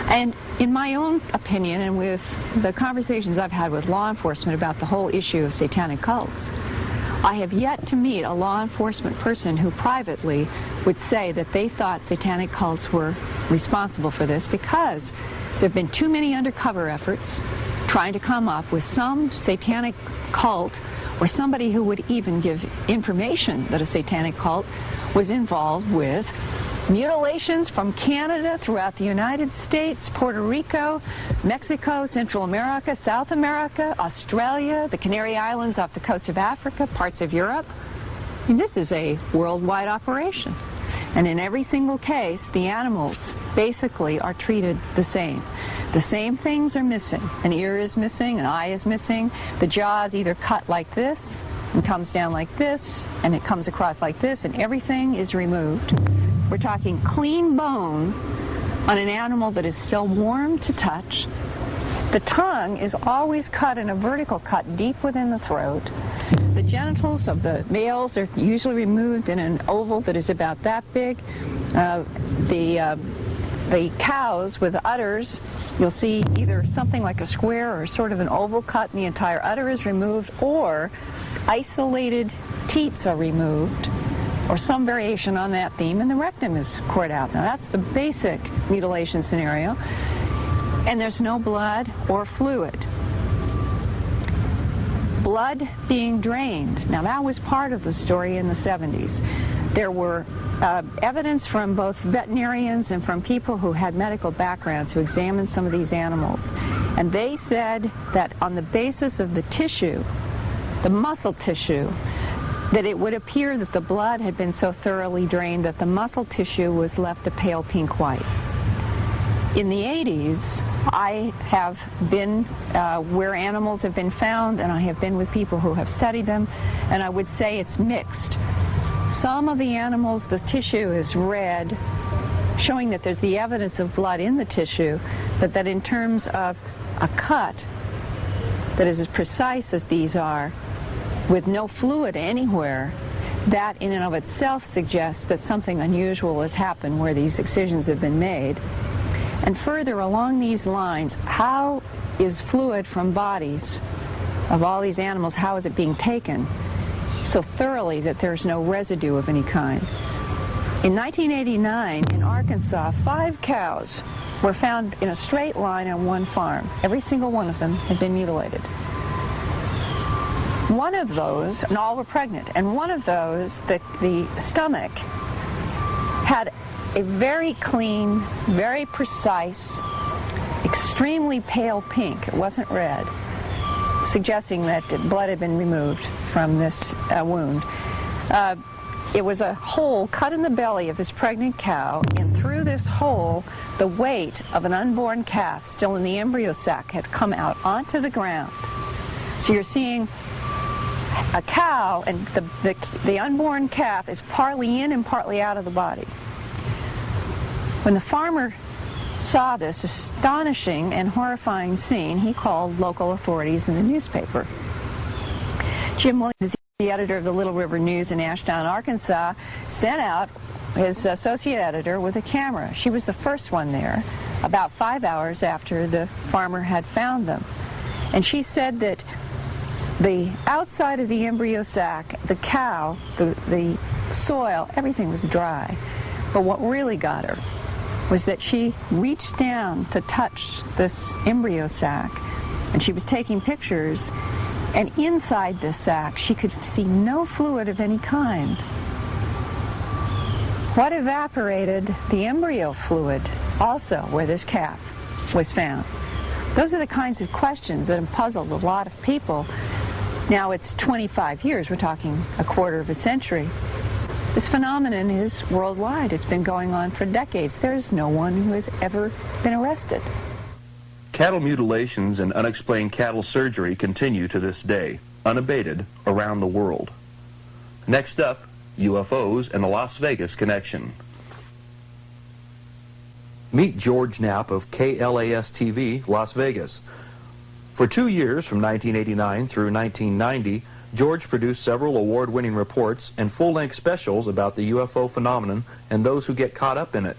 And in my own opinion, and with the conversations I've had with law enforcement about the whole issue of satanic cults, I have yet to meet a law enforcement person who privately would say that they thought satanic cults were responsible for this, because there have been too many undercover efforts trying to come up with some satanic cult or somebody who would even give information that a satanic cult was involved with mutilations from Canada throughout the United States, Puerto Rico, Mexico, Central America, South America, Australia, the Canary Islands off the coast of Africa, parts of Europe. I mean, this is a worldwide operation. And in every single case, the animals basically are treated the same. The same things are missing. An ear is missing, an eye is missing. The jaw is either cut like this and comes down like this, and it comes across like this, and everything is removed. We're talking clean bone on an animal that is still warm to touch. The tongue is always cut in a vertical cut deep within the throat. The genitals of the males are usually removed in an oval that is about that big. The cows with udders, you'll see either something like a square or sort of an oval cut, and the entire udder is removed, or isolated teats are removed, or some variation on that theme, and the rectum is cored out. Now that's the basic mutilation scenario, and there's no blood or fluid. Blood being drained. Now that was part of the story in the 70s. There were evidence from both veterinarians and from people who had medical backgrounds who examined some of these animals, and they said that on the basis of the tissue, the muscle tissue, that it would appear that the blood had been so thoroughly drained that the muscle tissue was left a pale pink white. In the 80s, I have been where animals have been found, and I have been with people who have studied them, and I would say it's mixed. Some of the animals, the tissue is red, showing that there's the evidence of blood in the tissue, but that in terms of a cut that is as precise as these are, with no fluid anywhere, that in and of itself suggests that something unusual has happened where these excisions have been made. And further along these lines, how is fluid from bodies of all these animals, how is it being taken so thoroughly that there's no residue of any kind? In 1989, in Arkansas, 5 cows were found in a straight line on one farm. Every single one of them had been mutilated. One of those, and all were pregnant, and one of those, the stomach, had a very clean, very precise, extremely pale pink. It wasn't red, suggesting that blood had been removed from this wound. It was a hole cut in the belly of this pregnant cow, and through this hole, the weight of an unborn calf still in the embryo sac had come out onto the ground. So you're seeing a cow, and the unborn calf is partly in and partly out of the body. When the farmer saw this astonishing and horrifying scene, he called local authorities in the newspaper. Jim Williams, the editor of the Little River News in Ashdown, Arkansas, sent out his associate editor with a camera. She was the first one there, about 5 hours after the farmer had found them. And she said that the outside of the embryo sac, the cow, the soil, everything was dry. But what really got her was that she reached down to touch this embryo sac, and she was taking pictures, And inside this sac, she could see no fluid of any kind. What evaporated? The embryo fluid, also where this calf was found. Those are the kinds of questions that have puzzled a lot of people. Now it's 25 years, we're talking a quarter of a century. This phenomenon is worldwide. It's been going on for decades. There's no one who has ever been arrested. Cattle mutilations and unexplained cattle surgery continue to this day, unabated, around the world. Next up, UFOs and the Las Vegas connection. Meet George Knapp of KLAS-TV, Las Vegas. For 2 years, from 1989 through 1990, George produced several award-winning reports and full-length specials about the UFO phenomenon and those who get caught up in it.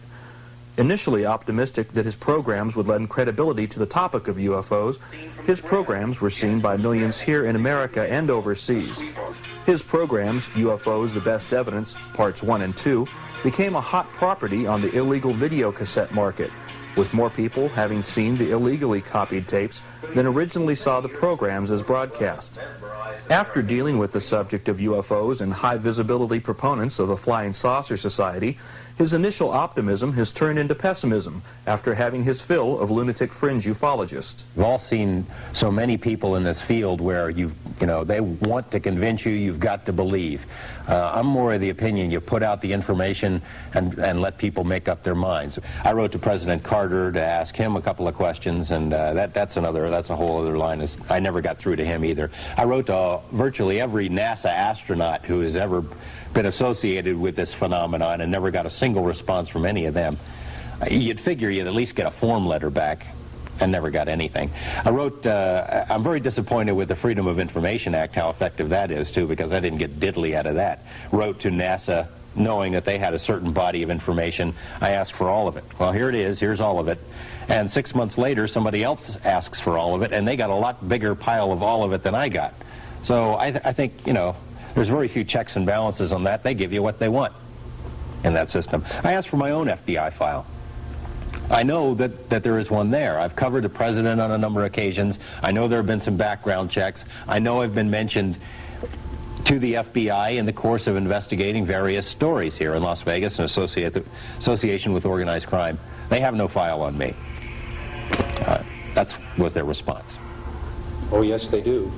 Initially optimistic that his programs would lend credibility to the topic of UFOs, his programs were seen by millions here in America and overseas. His programs, UFOs: The Best Evidence, Parts 1 and 2, became a hot property on the illegal video cassette market, with more people having seen the illegally copied tapes than originally saw the programs as broadcast. After dealing with the subject of UFOs and high-visibility proponents of the Flying Saucer Society, his initial optimism has turned into pessimism after having his fill of lunatic fringe ufologists. We've all seen so many people in this field where they want to convince you've got to believe. I'm more of the opinion you put out the information and let people make up their minds. I wrote to President Carter to ask him a couple of questions, and that's a whole other line. I never got through to him either. I wrote to virtually every NASA astronaut who has ever been associated with this phenomenon and never got a single response from any of them. You'd figure you'd at least get a form letter back, and never got anything. I wrote, I'm very disappointed with the Freedom of Information Act, how effective that is, too, because I didn't get diddly out of that. Wrote to NASA knowing that they had a certain body of information. I asked for all of it. Well, here it is. Here's all of it. And 6 months later, somebody else asks for all of it, and they got a lot bigger pile of all of it than I got. So I think, there's very few checks and balances on that. They give you what they want in that system. I asked for my own FBI file. I know that there is one there. I've covered the president on a number of occasions. I know there have been some background checks. I know I've been mentioned to the FBI in the course of investigating various stories here in Las Vegas in association with organized crime. They have no file on me. That was their response. Oh, yes, they do.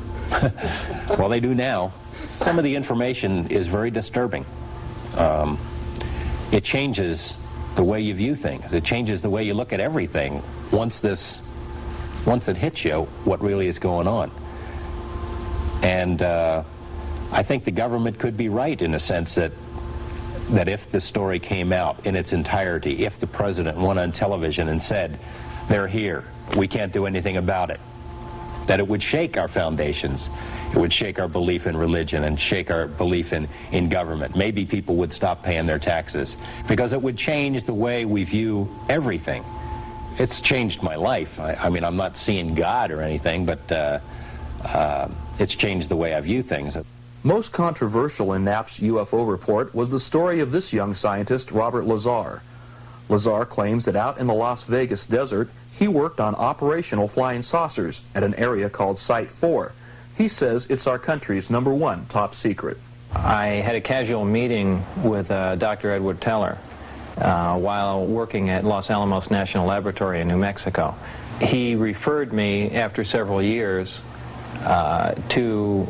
Well, they do now. Some of the information is very disturbing. It changes the way you view things. It changes the way you look at everything once it hits you what really is going on. And I think the government could be right in a sense that if the story came out in its entirety, if the president went on television and said, they're here, we can't do anything about it, that it would shake our foundations. It would shake our belief in religion and shake our belief in government. Maybe people would stop paying their taxes because it would change the way we view everything. It's changed my life. I mean, I'm not seeing God or anything, but it's changed the way I view things. Most controversial in Knapp's UFO report was the story of this young scientist, Robert Lazar. Lazar claims that out in the Las Vegas desert, he worked on operational flying saucers at an area called Site 4. He says it's our country's #1 top secret. I had a casual meeting with Dr. Edward Teller while working at Los Alamos National Laboratory in New Mexico. He referred me, after several years, to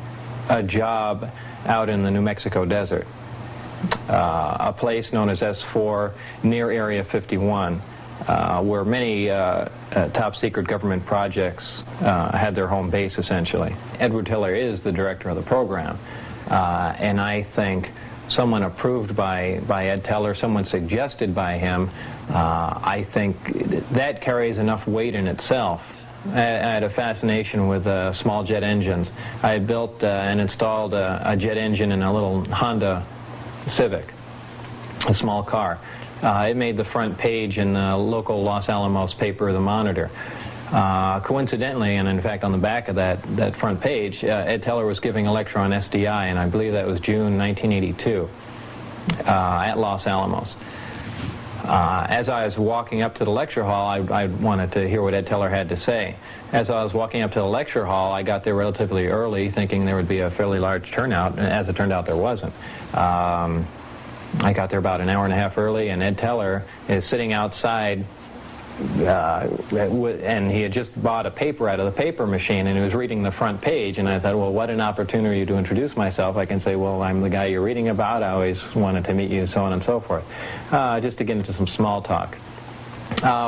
a job out in the New Mexico desert, a place known as S4 near Area 51. Where many top-secret government projects had their home base, essentially. Edward Teller is the director of the program, and I think someone approved by Ed Teller, someone suggested by him, I think that carries enough weight in itself. I had a fascination with small jet engines. I had built and installed a jet engine in a little Honda Civic, a small car. It made the front page in the local Los Alamos paper, The Monitor. Coincidentally, and in fact on the back of that front page, Ed Teller was giving a lecture on SDI, and I believe that was June 1982 at Los Alamos. As I was walking up to the lecture hall, I wanted to hear what Ed Teller had to say. As I was walking up to the lecture hall, I got there relatively early, thinking there would be a fairly large turnout, and as it turned out, there wasn't. I got there about an hour and a half early, and Ed Teller is sitting outside, and he had just bought a paper out of the paper machine, and he was reading the front page, and I thought, well, what an opportunity to introduce myself. I can say, well, I'm the guy you're reading about, I always wanted to meet you, so on and so forth, just to get into some small talk.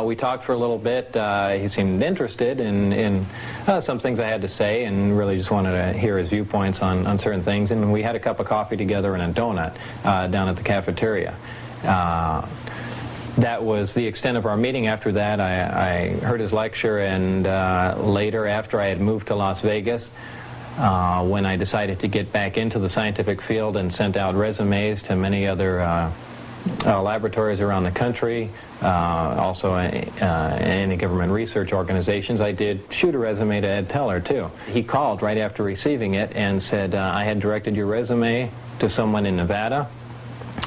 We talked for a little bit. He seemed interested in some things I had to say, and really just wanted to hear his viewpoints on certain things, and we had a cup of coffee together and a donut down at the cafeteria. That was the extent of our meeting. After that, I heard his lecture, and later, after I had moved to Las Vegas, when I decided to get back into the scientific field and sent out resumes to many other laboratories around the country, also any government research organizations, I did shoot a resume to Ed Teller, too. He called right after receiving it and said, I had directed your resume to someone in Nevada.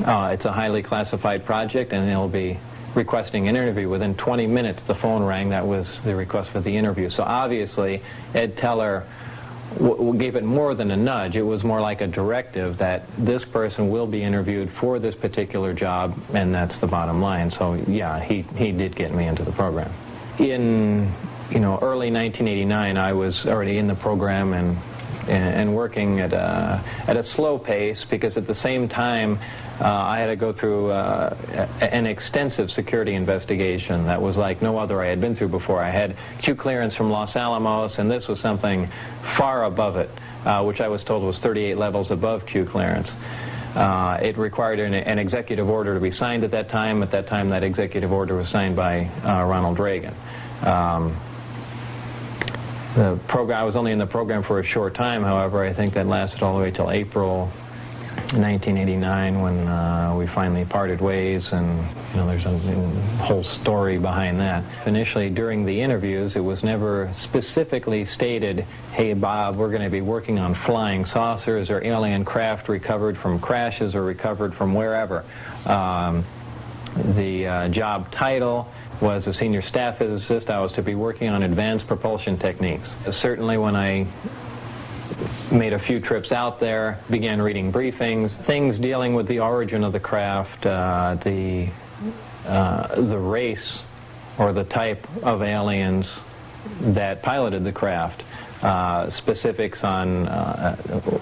It's a highly classified project, and they'll be requesting an interview. Within 20 minutes, the phone rang. That was the request for the interview. So obviously, Ed Teller gave it more than a nudge. It was more like a directive that this person will be interviewed for this particular job, and that's the bottom line. So yeah, he did get me into the program. In early 1989, I was already in the program and working at a slow pace, because at the same time I had to go through an extensive security investigation that was like no other I had been through before. I had Q clearance from Los Alamos, and this was something far above it, which I was told was 38 levels above Q clearance. It required an executive order to be signed at that time. At that time, that executive order was signed by Ronald Reagan. The program, I was only in the program for a short time, however. I think that lasted all the way till April 1989, when we finally parted ways, and there's a whole story behind that. Initially, during the interviews, it was never specifically stated, hey Bob, we're going to be working on flying saucers or alien craft recovered from crashes or recovered from wherever. The job title was a senior staff physicist. I was to be working on advanced propulsion techniques. Certainly when I made a few trips out there, began reading briefings, things dealing with the origin of the craft, the race or the type of aliens that piloted the craft, specifics on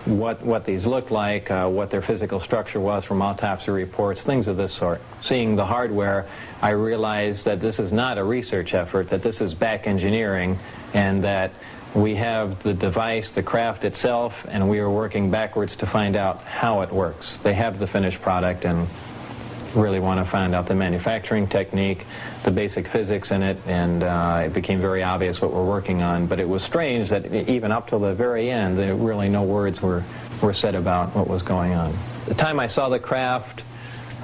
what these looked like, what their physical structure was from autopsy reports, things of this sort. Seeing the hardware, I realized that this is not a research effort, that this is back engineering, and that we have the device, the craft itself, and we are working backwards to find out how it works. They have the finished product and really want to find out the manufacturing technique, the basic physics in it, and it became very obvious what we're working on. But it was strange that even up till the very end, really no words were said about what was going on. The time I saw the craft,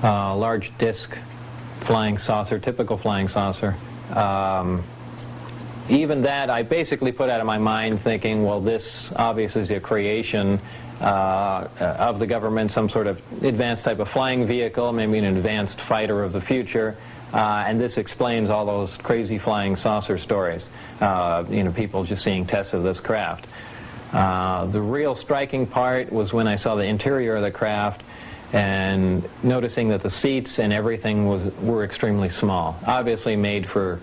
large disc flying saucer, typical flying saucer, even that I basically put out of my mind, thinking, well, this obviously is a creation of the government, some sort of advanced type of flying vehicle, maybe an advanced fighter of the future, and this explains all those crazy flying saucer stories. People just seeing tests of this craft. The real striking part was when I saw the interior of the craft and noticing that the seats and everything were extremely small, obviously made for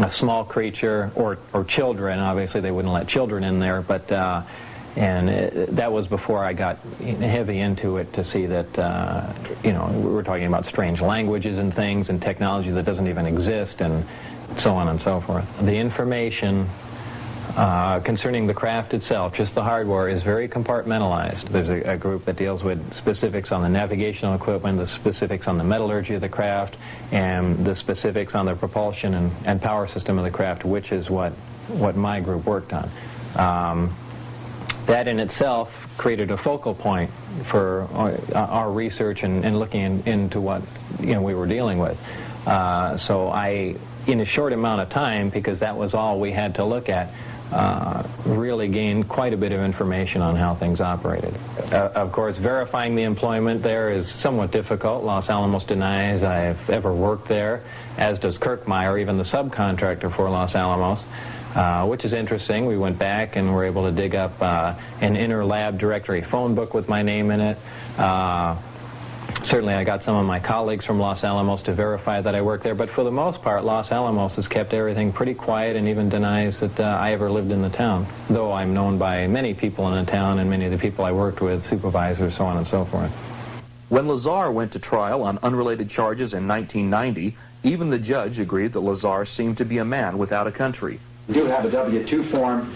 a small creature or children. Obviously they wouldn't let children in there, but that was before I got heavy into it to see that we're talking about strange languages and things and technology that doesn't even exist, and so on and so forth. The information concerning the craft itself, just the hardware, is very compartmentalized. There's a group that deals with specifics on the navigational equipment, the specifics on the metallurgy of the craft, and the specifics on the propulsion and power system of the craft, which is what my group worked on. That in itself created a focal point for our research and looking into what we were dealing with. So in a short amount of time, because that was all we had to look at, really gained quite a bit of information on how things operated. Of course, verifying the employment there is somewhat difficult. Los Alamos denies I have ever worked there, as does Kirkmeyer, even the subcontractor for Los Alamos, which is interesting. We went back and were able to dig up an inter-lab directory phone book with my name in it. Certainly I got some of my colleagues from Los Alamos to verify that I worked there, but for the most part, Los Alamos has kept everything pretty quiet and even denies that I ever lived in the town, though I'm known by many people in the town and many of the people I worked with, supervisors, so on and so forth. When Lazar went to trial on unrelated charges in 1990, even the judge agreed that Lazar seemed to be a man without a country. We do have a W-2 form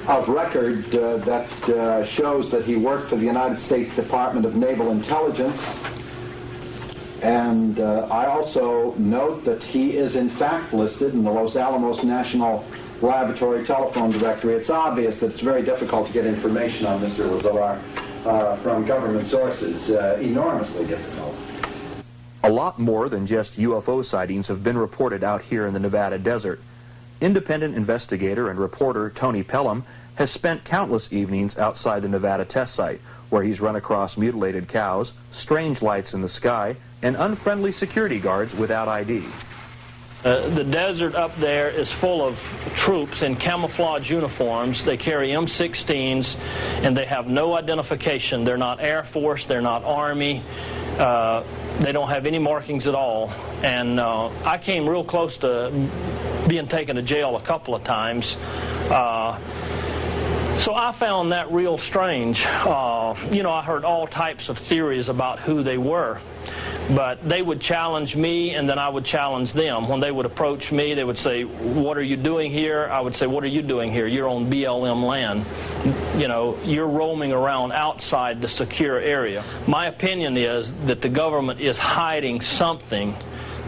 of record that shows that he worked for the United States Department of Naval Intelligence. And I also note that he is in fact listed in the Los Alamos National Laboratory telephone directory. It's obvious that it's very difficult to get information on Mr. Lazar from government sources, enormously difficult. A lot more than just UFO sightings have been reported out here in the Nevada desert. Independent investigator and reporter Tony Pelham has spent countless evenings outside the Nevada test site, where he's run across mutilated cows, strange lights in the sky, and unfriendly security guards without ID. The desert up there is full of troops in camouflage uniforms. They carry M16s, and they have no identification. They're not Air Force, they're not Army. They don't have any markings at all. And I came real close to being taken to jail a couple of times. So I found that real strange. You know, I heard all types of theories about who they were. But they would challenge me, and then I would challenge them. When they would approach me, they would say, "What are you doing here?" I would say, "What are you doing here? You're on BLM land. You know, you're roaming around outside the secure area." My opinion is that the government is hiding something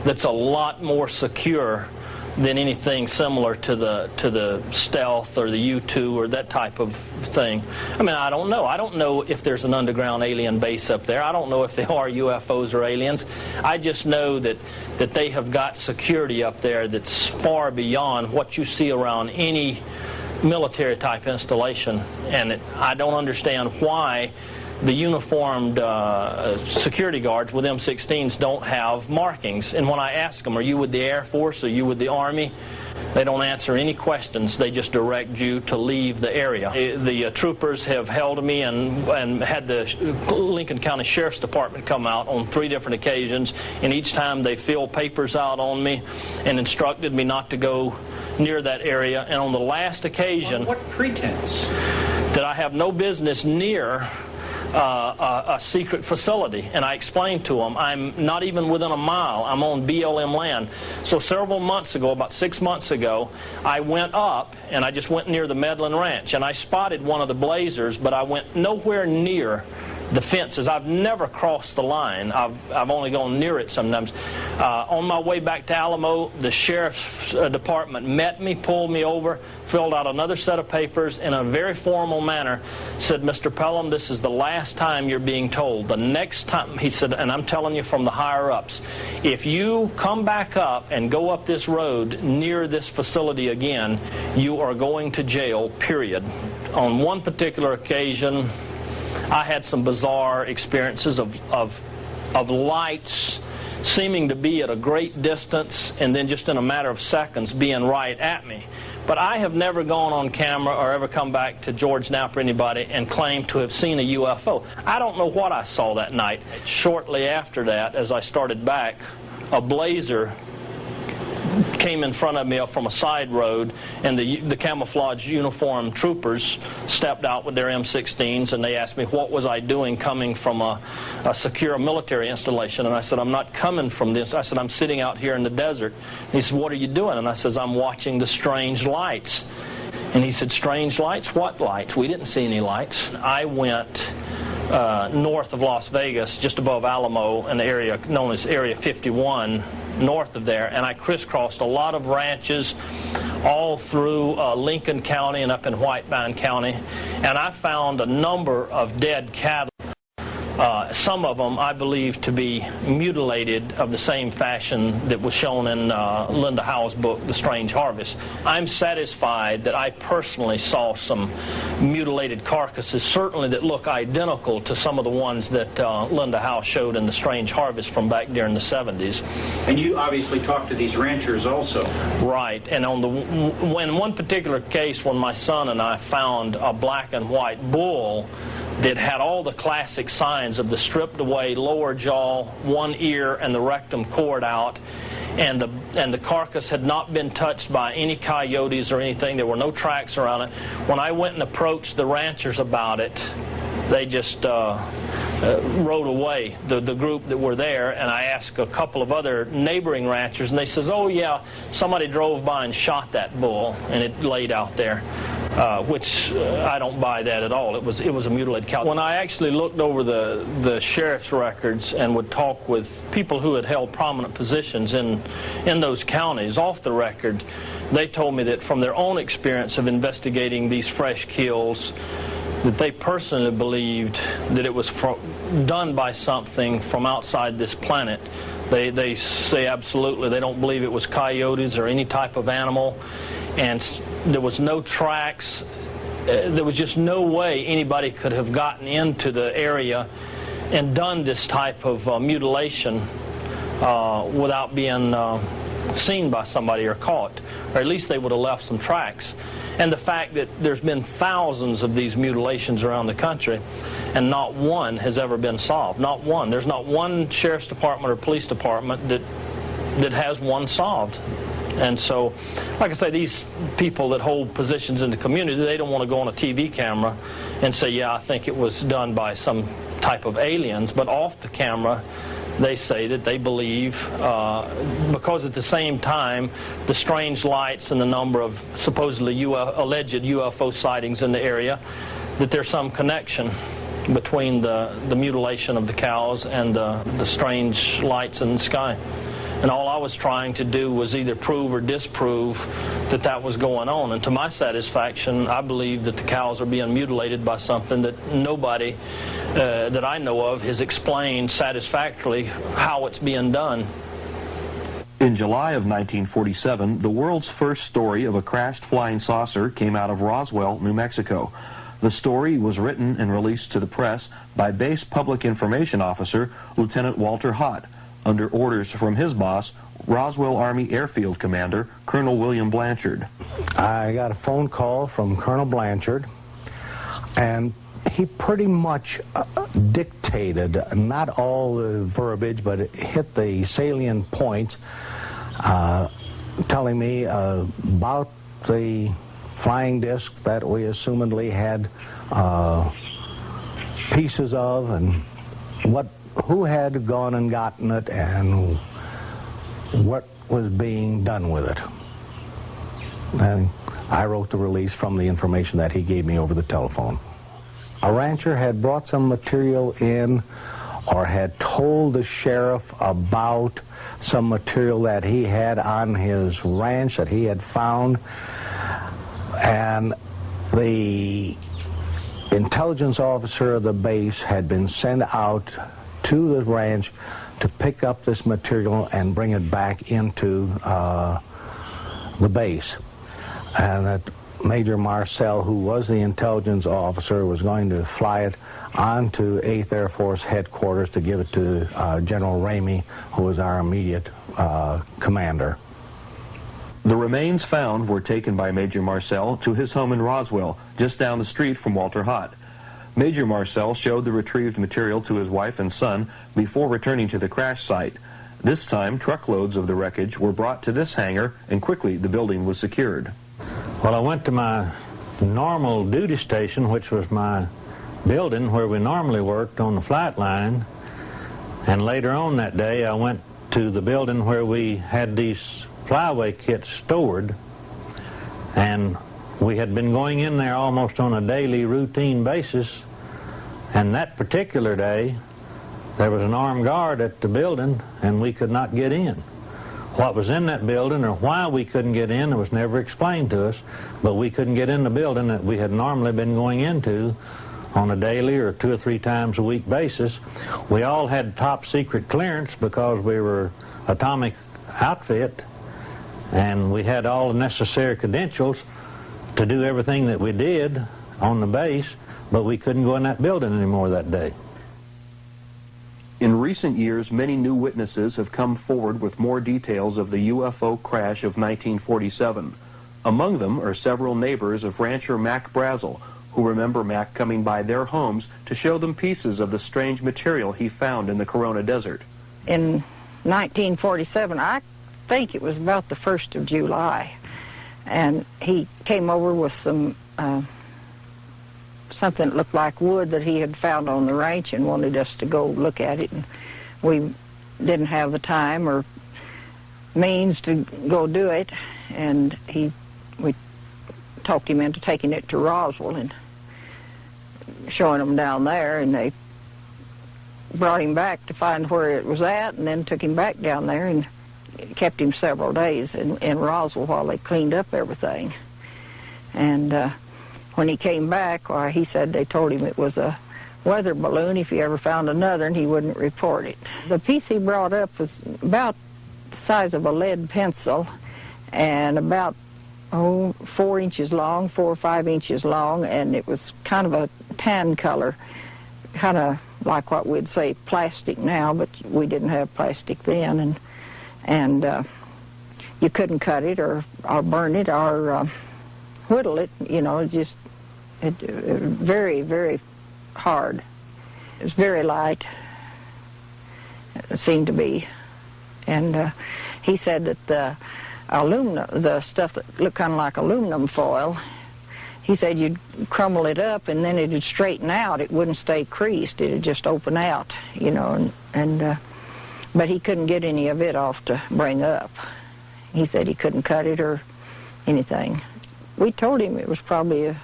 that's a lot more secure than anything similar to the stealth or the U-2 or that type of thing. I mean, I don't know. I don't know if there's an underground alien base up there. I don't know if they are UFOs or aliens. I just know that they have got security up there that's far beyond what you see around any military type installation. And I don't understand why the uniformed security guards with M16s don't have markings. And when I ask them, "Are you with the Air Force? Are you with the Army?" they don't answer any questions. They just direct you to leave the area. The troopers have held me and had the Lincoln County Sheriff's Department come out on 3 different occasions, and each time they filled papers out on me and instructed me not to go near that area. And on the last occasion, on what pretense? That I have no business near a secret facility. And I explained to them, I'm not even within a mile. I'm on BLM land. So several months ago, about 6 months ago, I went up and I just went near the Medlin Ranch, and I spotted one of the blazers, but I went nowhere near the fences. I've never crossed the line. I've only gone near it sometimes. On my way back to Alamo, the Sheriff's Department met me, pulled me over, filled out another set of papers, in a very formal manner said, "Mr. Pelham, this is the last time you're being told. The next time," he said, "and I'm telling you from the higher-ups, if you come back up and go up this road near this facility again, you are going to jail, period." On one particular occasion, I had some bizarre experiences of lights seeming to be at a great distance and then just in a matter of seconds being right at me. But I have never gone on camera or ever come back to George Knapp or anybody and claimed to have seen a UFO. I don't know what I saw that night. Shortly after that, as I started back, a blazer came in front of me up from a side road, and the camouflage uniform troopers stepped out with their M16s, and they asked me what was I doing coming from a secure military installation. And I said, "I'm not coming from this." I said, "I'm sitting out here in the desert." And he said, "What are you doing?" And I says, "I'm watching the strange lights." And he said, "Strange lights? What lights? We didn't see any lights." I went north of Las Vegas, just above Alamo, in the area known as Area 51, north of there, and I crisscrossed a lot of ranches all through Lincoln County and up in Whitebine County, and I found a number of dead cattle Some of them I believe to be mutilated of the same fashion that was shown in Linda Howe's book, The Strange Harvest. I'm satisfied that I personally saw some mutilated carcasses, certainly that look identical to some of the ones that Linda Howe showed in The Strange Harvest from back during the 70s. And you obviously talked to these ranchers also. Right, and in one particular case when my son and I found a black and white bull that had all the classic signs of the stripped away lower jaw, one ear, and the rectum cord out, and the carcass had not been touched by any coyotes or anything. There were no tracks around it. When I went and approached the ranchers about it, they just rode away, the group that were there, and I asked a couple of other neighboring ranchers, and they says, oh yeah, somebody drove by and shot that bull, and it laid out there. Which I don't buy that at all. It was a mutilated cow. When I actually looked over the sheriff's records and would talk with people who had held prominent positions in those counties off the record, they told me that from their own experience of investigating these fresh kills, that they personally believed that it was done by something from outside this planet. They say absolutely they don't believe it was coyotes or any type of animal, and there was no tracks. There was just no way anybody could have gotten into the area and done this type of mutilation without being seen by somebody or caught, or at least they would have left some tracks. And the fact that there's been thousands of these mutilations around the country and not one has ever been solved. Not one. There's not one sheriff's department or police department that has one solved. And so, like I say, these people that hold positions in the community, they don't want to go on a TV camera and say, yeah, I think it was done by some type of aliens. But off the camera, they say that they believe, because at the same time, the strange lights and the number of supposedly alleged UFO sightings in the area, that there's some connection between the mutilation of the cows and the strange lights in the sky. And all I was trying to do was either prove or disprove that that was going on. And to my satisfaction, I believe that the cows are being mutilated by something that nobody that I know of has explained satisfactorily how it's being done. In July of 1947, the world's first story of a crashed flying saucer came out of Roswell, New Mexico. The story was written and released to the press by Base Public Information Officer Lieutenant Walter Hott, under orders from his boss, Roswell Army Airfield Commander Colonel William Blanchard. I got a phone call from Colonel Blanchard, and he pretty much dictated, not all the verbiage, but it hit the salient points, telling me about the flying disc that we assumedly had pieces of, and who had gone and gotten it, and what was being done with it. And I wrote the release from the information that he gave me over the telephone. A rancher had brought some material in, or had told the sheriff about some material that he had on his ranch that he had found, and the intelligence officer of the base had been sent out to the ranch to pick up this material and bring it back into the base. And that Major Marcel, who was the intelligence officer, was going to fly it onto 8th Air Force headquarters to give it to General Ramey, who was our immediate commander. The remains found were taken by Major Marcel to his home in Roswell, just down the street from Walter Hott. Major Marcel showed the retrieved material to his wife and son before returning to the crash site. This time, truckloads of the wreckage were brought to this hangar, and quickly the building was secured. Well, I went to my normal duty station, which was my building where we normally worked on the flight line, and later on that day I went to the building where we had these flyway kits stored, and we had been going in there almost on a daily routine basis. And that particular day, there was an armed guard at the building, and we could not get in. What was in that building or why we couldn't get in, it was never explained to us, but we couldn't get in the building that we had normally been going into on a daily or 2 or 3 times a week basis. We all had top secret clearance because we were atomic outfit, and we had all the necessary credentials to do everything that we did on the base, but we couldn't go in that building anymore that day. In recent years, many new witnesses have come forward with more details of the UFO crash of 1947. Among them are several neighbors of rancher Mac Brazel, who remember Mac coming by their homes to show them pieces of the strange material he found in the Corona Desert. In 1947, I think it was about the 1st of July, and he came over with some something that looked like wood that he had found on the ranch and wanted us to go look at it, and we didn't have the time or means to go do it, and we talked him into taking it to Roswell and showing them down there, and they brought him back to find where it was at, and then took him back down there and kept him several days in Roswell while they cleaned up everything. And when he came back, well, he said they told him it was a weather balloon if he ever found another, and he wouldn't report it. The piece he brought up was about the size of a lead pencil and about 4 inches long, 4 or 5 inches long, and it was kind of a tan color, kind of like what we'd say plastic now, but we didn't have plastic then, and you couldn't cut it or burn it or whittle it, you know, just very, very hard. It was very light, it seemed to be, and he said that the stuff that looked kind of like aluminum foil, he said you'd crumble it up and then it'd straighten out. It wouldn't stay creased. It'd just open out, you know, but he couldn't get any of it off to bring up. He said he couldn't cut it or anything. We told him it was probably a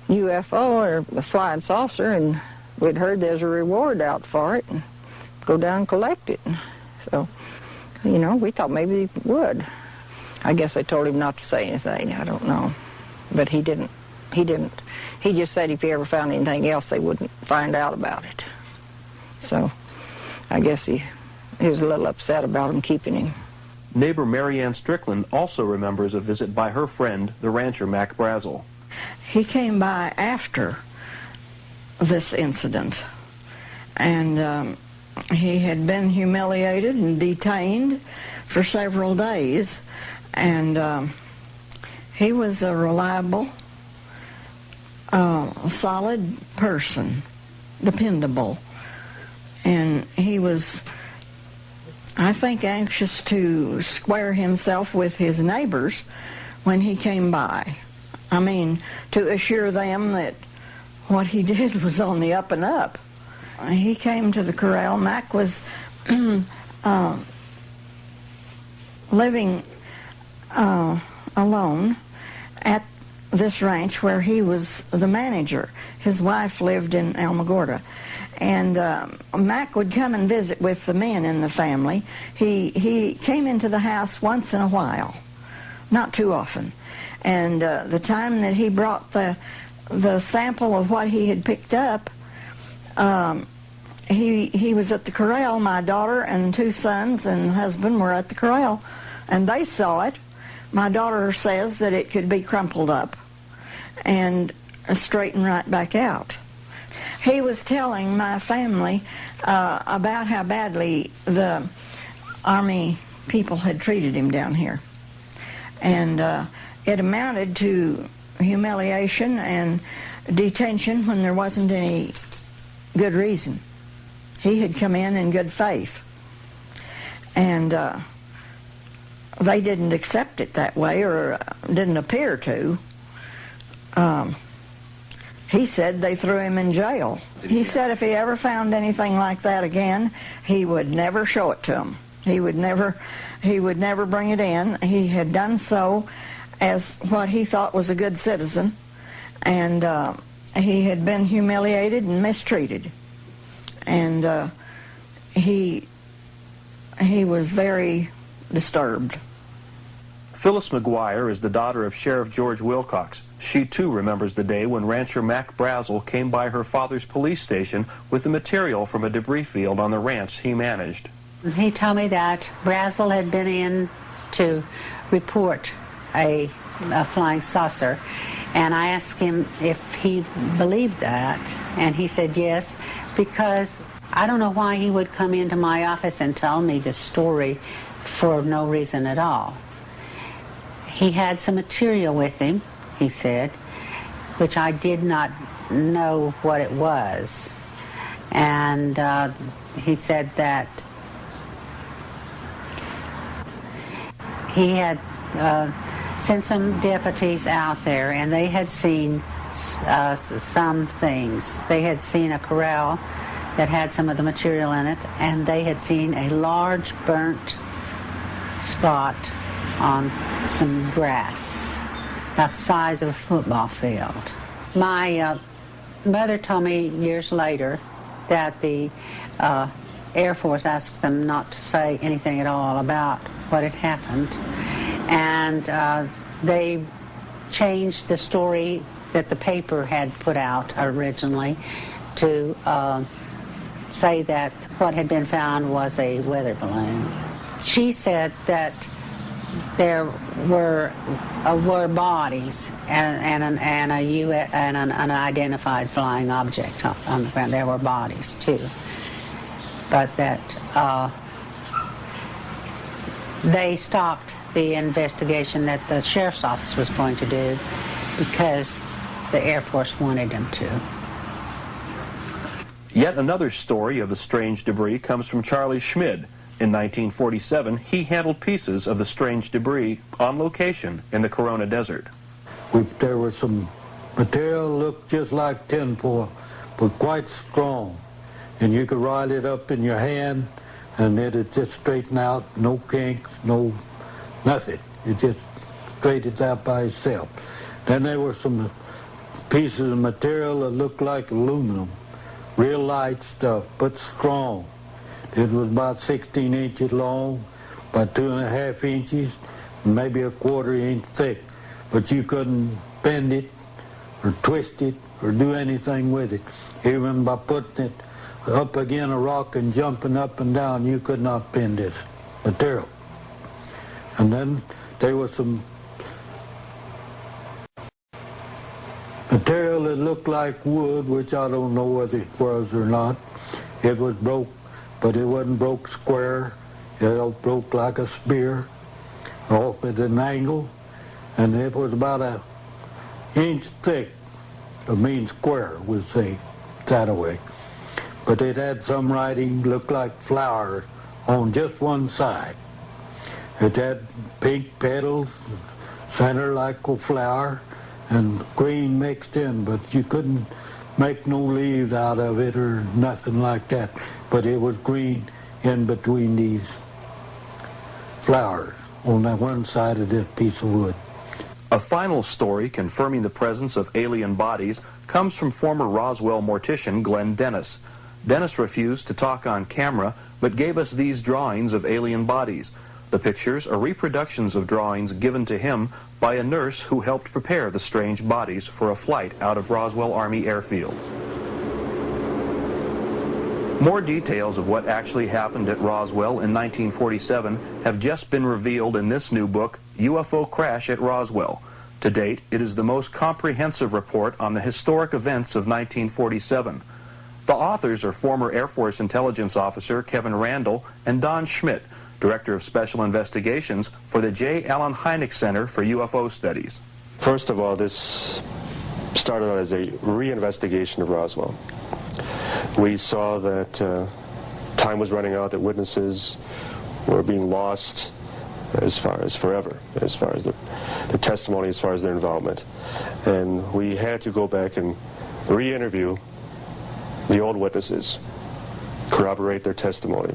UFO or a flying saucer, and we'd heard there's a reward out for it, and go down and collect it. So, you know, we thought maybe he would. I guess I told him not to say anything. I don't know. But he didn't. He just said if he ever found anything else, they wouldn't find out about it. So I guess he was a little upset about him keeping him. Neighbor Marianne Strickland also remembers a visit by her friend, the rancher Mac Brazel. He came by after this incident, and he had been humiliated and detained for several days, and he was a reliable, solid person, dependable, and he was, I think, anxious to square himself with his neighbors when he came by. I mean, to assure them that what he did was on the up and up. He came to the corral. Mac was living alone at this ranch where he was the manager. His wife lived in Alamogordo. And Mac would come and visit with the men in the family. He came into the house once in a while, not too often. And the time that he brought the sample of what he had picked up, he was at the corral. My daughter and 2 sons and husband were at the corral, and they saw it. My daughter says that it could be crumpled up and straightened right back out. He was telling my family about how badly the Army people had treated him down here. And it amounted to humiliation and detention when there wasn't any good reason. He had come in good faith. And they didn't accept it that way, or didn't appear to. He said they threw him in jail. He said if he ever found anything like that again, he would never show it to them. He would never bring it in. He had done so as what he thought was a good citizen, and he had been humiliated and mistreated, and he was very disturbed. Phyllis McGuire is the daughter of Sheriff George Wilcox. She too remembers the day when rancher Mac Brazel came by her father's police station with the material from a debris field on the ranch he managed. He told me that Brazel had been in to report a flying saucer, and I asked him if he believed that, and he said yes, because I don't know why he would come into my office and tell me this story for no reason at all. He had some material with him, he said, which I did not know what it was. And he said that he had sent some deputies out there, and they had seen some things. They had seen a corral that had some of the material in it, and they had seen a large burnt spot on some grass, about the size of a football field. My mother told me years later that the Air Force asked them not to say anything at all about what had happened, and they changed the story that the paper had put out originally to say that what had been found was a weather balloon. She said that there were bodies and an unidentified flying object on the ground. There were bodies too, but that they stopped the investigation that the sheriff's office was going to do because the Air Force wanted them to. Yet another story of the strange debris comes from Charlie Schmid. In 1947, he handled pieces of the strange debris on location in the Corona Desert. There was some material looked just like tinfoil, but quite strong. And you could ride it up in your hand, and it'd just straighten out, no kinks, no nothing. It just straightened out by itself. Then there were some pieces of material that looked like aluminum, real light stuff, but strong. It was about 16 inches long, about 2.5 inches, and maybe a 1/4 inch thick. But you couldn't bend it or twist it or do anything with it. Even by putting it up against a rock and jumping up and down, you could not bend this material. And then there was some material that looked like wood, which I don't know whether it was or not. It was broke, but it wasn't broke square. It broke like a spear, off at an angle, and it was about 1 inch thick. I mean square, we'll say, that way. But it had some writing, looked like flowers on just one side. It had pink petals, center like a flower, and green mixed in, but you couldn't make no leaves out of it or nothing like that. But it was green in between these flowers on that one side of this piece of wood. A final story confirming the presence of alien bodies comes from former Roswell mortician Glenn Dennis. Dennis refused to talk on camera, but gave us these drawings of alien bodies. The pictures are reproductions of drawings given to him by a nurse who helped prepare the strange bodies for a flight out of Roswell Army Airfield. More details of what actually happened at Roswell in 1947 have just been revealed in this new book, UFO Crash at Roswell. To date, it is the most comprehensive report on the historic events of 1947. The authors are former Air Force Intelligence Officer Kevin Randall and Don Schmidt, Director of Special Investigations for the J. Allen Hynek Center for UFO Studies. First of all, this started out as a reinvestigation of Roswell. We saw that time was running out, that witnesses were being lost as far as forever, as far as the testimony, as far as their involvement. And we had to go back and re-interview the old witnesses, corroborate their testimony,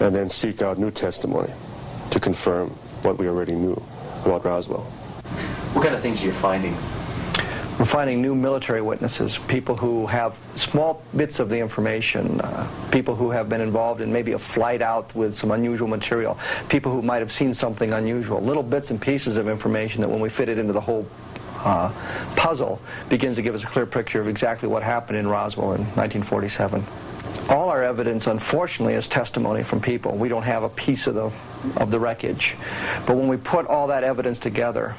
and then seek out new testimony to confirm what we already knew about Roswell. What kind of things are you finding? We're finding new military witnesses, people who have small bits of the information, people who have been involved in maybe a flight out with some unusual material, people who might have seen something unusual, little bits and pieces of information that when we fit it into the whole puzzle begins to give us a clear picture of exactly what happened in Roswell in 1947. All our evidence, unfortunately, is testimony from people. We don't have a piece of the wreckage. But when we put all that evidence together,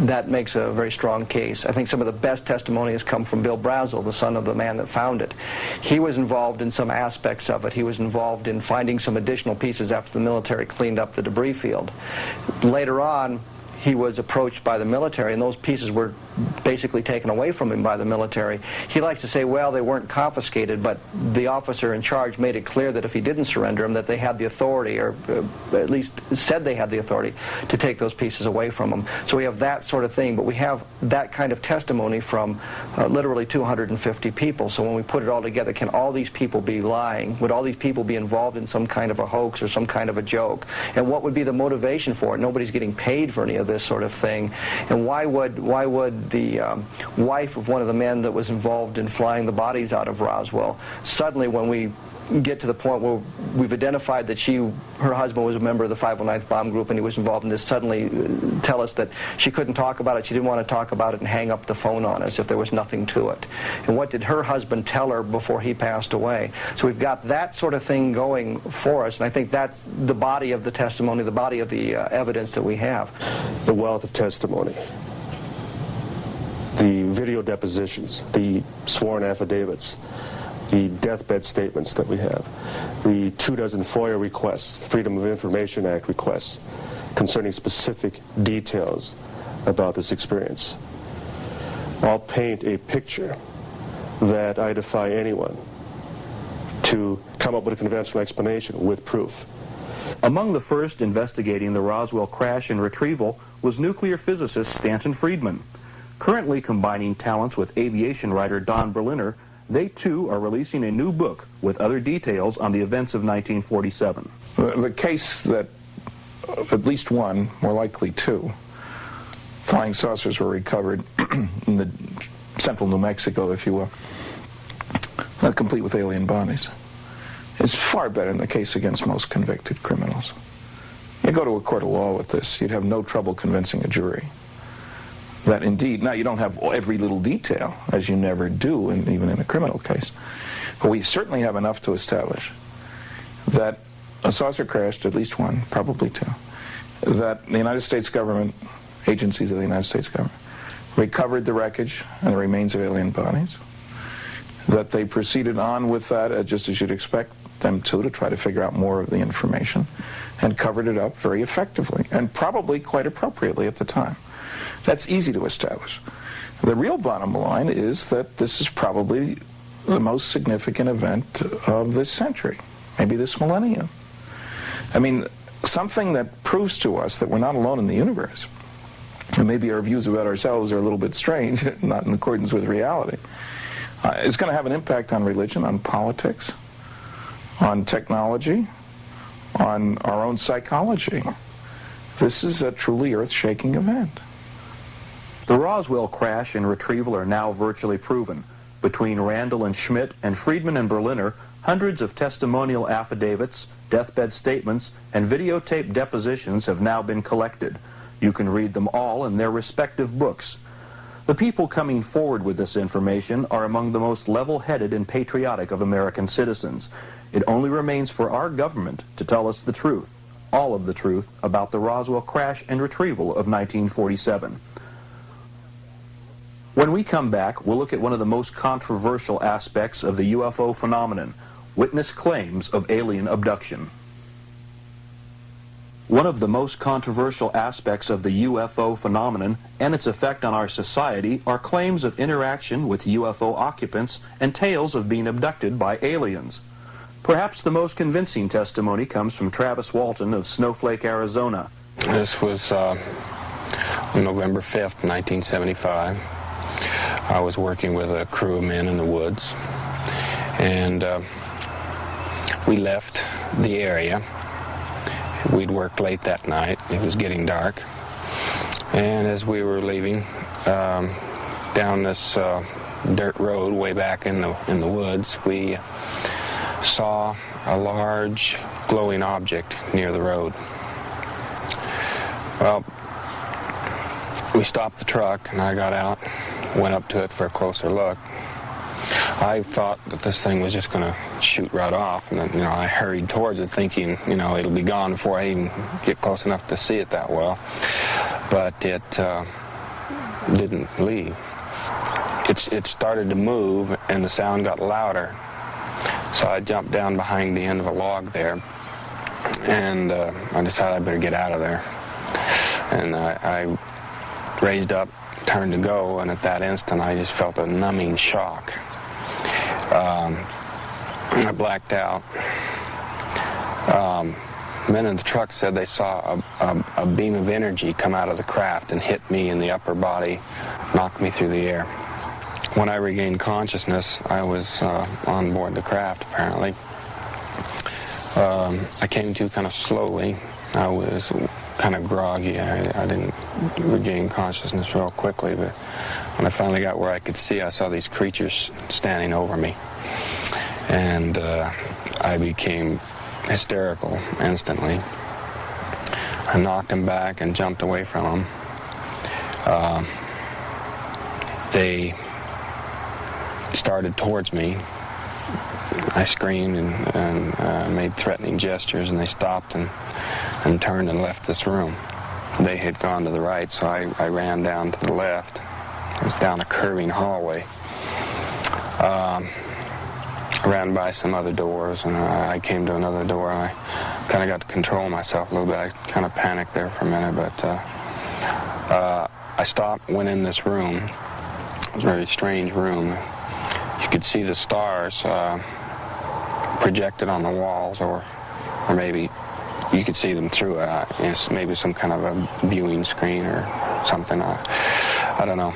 that makes a very strong case. I think some of the best testimony has come from Bill Brazel, the son of the man that found it. He was involved in some aspects of it. He was involved in finding some additional pieces after the military cleaned up the debris field. Later on, he was approached by the military, and those pieces were basically taken away from him by the military. He likes to say, well, they weren't confiscated, but the officer in charge made it clear that if he didn't surrender them, that they had the authority, or at least said they had the authority, to take those pieces away from him. So we have that sort of thing, but we have that kind of testimony from literally 250 people. So when we put it all together, can all these people be lying? Would all these people be involved in some kind of a hoax or some kind of a joke? And what would be the motivation for it? Nobody's getting paid for any of this sort of thing. And why would the wife of one of the men that was involved in flying the bodies out of Roswell, suddenly when we get to the point where we've identified that her husband was a member of the 509th Bomb Group and he was involved in this, suddenly tell us that she couldn't talk about it, she didn't want to talk about it, and hang up the phone on us if there was nothing to it? And what did her husband tell her before he passed away? So we've got that sort of thing going for us, and I think that's the body of the testimony, the body of the evidence that we have. The wealth of testimony, the video depositions, the sworn affidavits, the deathbed statements that we have, the 24 FOIA requests, Freedom of Information Act requests concerning specific details about this experience, all paint a picture that I defy anyone to come up with a conventional explanation with proof. Among the first investigating the Roswell crash and retrieval was nuclear physicist Stanton Friedman. Currently combining talents with aviation writer Don Berliner, they too are releasing a new book with other details on the events of 1947. The case that at least one, more likely two, flying saucers were recovered in the central New Mexico, if you will, complete with alien bodies, is far better than the case against most convicted criminals. You go to a court of law with this, you'd have no trouble convincing a jury that indeed, now you don't have every little detail, as you never do, even in a criminal case, but we certainly have enough to establish that a saucer crashed, at least one, probably two, that the United States government, agencies of the United States government, recovered the wreckage and the remains of alien bodies, that they proceeded on with that, just as you'd expect them to try to figure out more of the information, and covered it up very effectively, and probably quite appropriately at the time. That's easy to establish. The real bottom line is that this is probably the most significant event of this century, maybe this millennium. I mean, something that proves to us that we're not alone in the universe, and maybe our views about ourselves are a little bit strange, not in accordance with reality, is going to have an impact on religion, on politics, on technology, on our own psychology. This is a truly earth-shaking event. The Roswell crash and retrieval are now virtually proven. Between Randall and Schmidt and Friedman and Berliner, hundreds of testimonial affidavits, deathbed statements, and videotape depositions have now been collected. You can read them all in their respective books. The people coming forward with this information are among the most level-headed and patriotic of American citizens. It only remains for our government to tell us the truth, all of the truth, about the Roswell crash and retrieval of 1947. When we come back, we'll look at one of the most controversial aspects of the UFO phenomenon, witness claims of alien abduction. One of the most controversial aspects of the UFO phenomenon and its effect on our society are claims of interaction with UFO occupants and tales of being abducted by aliens. Perhaps the most convincing testimony comes from Travis Walton of Snowflake, Arizona. This was November 5th, 1975. I was working with a crew of men in the woods, and we left the area. We'd worked late that night. It was getting dark, and as we were leaving, down this dirt road way back in the woods, we saw a large glowing object near the road. Well, we stopped the truck and I got out, went up to it for a closer look. I thought that this thing was just going to shoot right off, and then, you know, I hurried towards it thinking, you know, it'll be gone before I even get close enough to see it that well. But it didn't leave. It started to move and the sound got louder. So I jumped down behind the end of a log there, and I decided I better get out of there. And I raised up, turned to go, and at that instant I just felt a numbing shock. I blacked out. Men in the truck said they saw a beam of energy come out of the craft and hit me in the upper body, knocked me through the air. When I regained consciousness, I was on board the craft, apparently. I came to kind of slowly. I was kind of groggy. I didn't regain consciousness real quickly, but when I finally got where I could see, I saw these creatures standing over me. And I became hysterical instantly. I knocked them back and jumped away from them. They started towards me. I screamed and made threatening gestures, and they stopped and turned and left this room. They had gone to the right, so I ran down to the left. It was down a curving hallway. I ran by some other doors, and I came to another door. I kind of got to control myself a little bit. I kind of panicked there for a minute, but I stopped, went in this room. It was a very strange room. You could see the stars projected on the walls, or maybe you could see them through maybe some kind of a viewing screen or something. I don't know.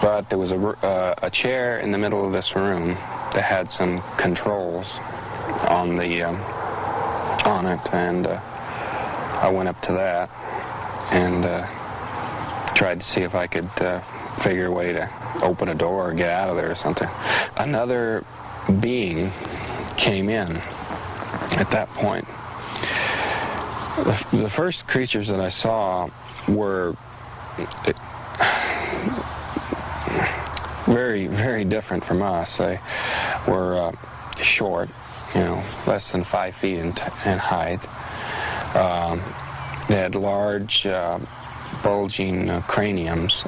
But there was a chair in the middle of this room that had some controls on it, and I went up to that and tried to see if I could figure a way to open a door or get out of there or something. Another being came in at that point. The first creatures that I saw were very, very different from us. They were short, you know, less than 5 feet in height. They had large, bulging craniums,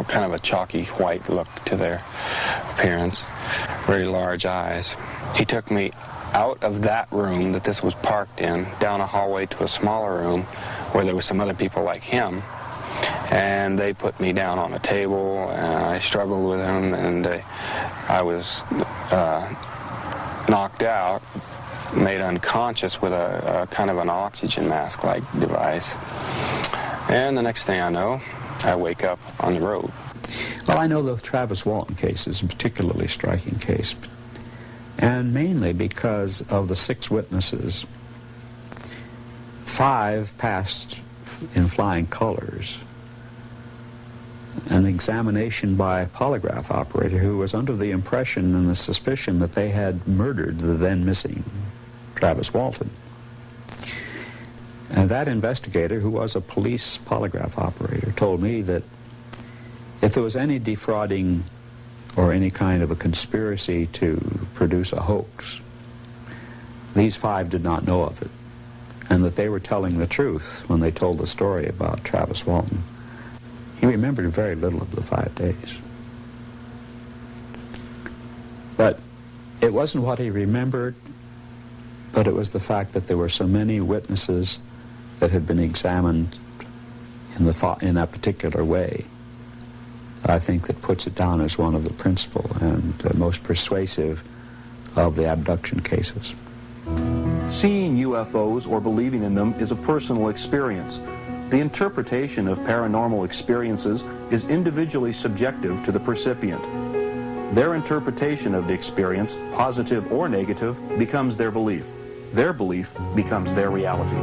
kind of a chalky white look to their appearance, very large eyes. He took me out of that room that this was parked in, down a hallway to a smaller room where there were some other people like him, and they put me down on a table, and I struggled with him, and I was knocked out, made unconscious with a kind of an oxygen mask-like device. And the next thing I know, I wake up on the road. Well, I know the Travis Walton case is a particularly striking case, and mainly because of the 6 witnesses. 5 passed in flying colors. An examination by a polygraph operator who was under the impression and the suspicion that they had murdered the then missing Travis Walton. And that investigator, who was a police polygraph operator, told me that if there was any defrauding or any kind of a conspiracy to produce a hoax, these 5 did not know of it, and that they were telling the truth when they told the story about Travis Walton. He remembered very little of the 5 days. But it wasn't what he remembered, but it was the fact that there were so many witnesses that had been examined in that particular way. I think that puts it down as one of the principal and most persuasive of the abduction cases. Seeing UFOs or believing in them is a personal experience. The interpretation of paranormal experiences is individually subjective to the percipient. Their interpretation of the experience, positive or negative, becomes their belief. Their belief becomes their reality.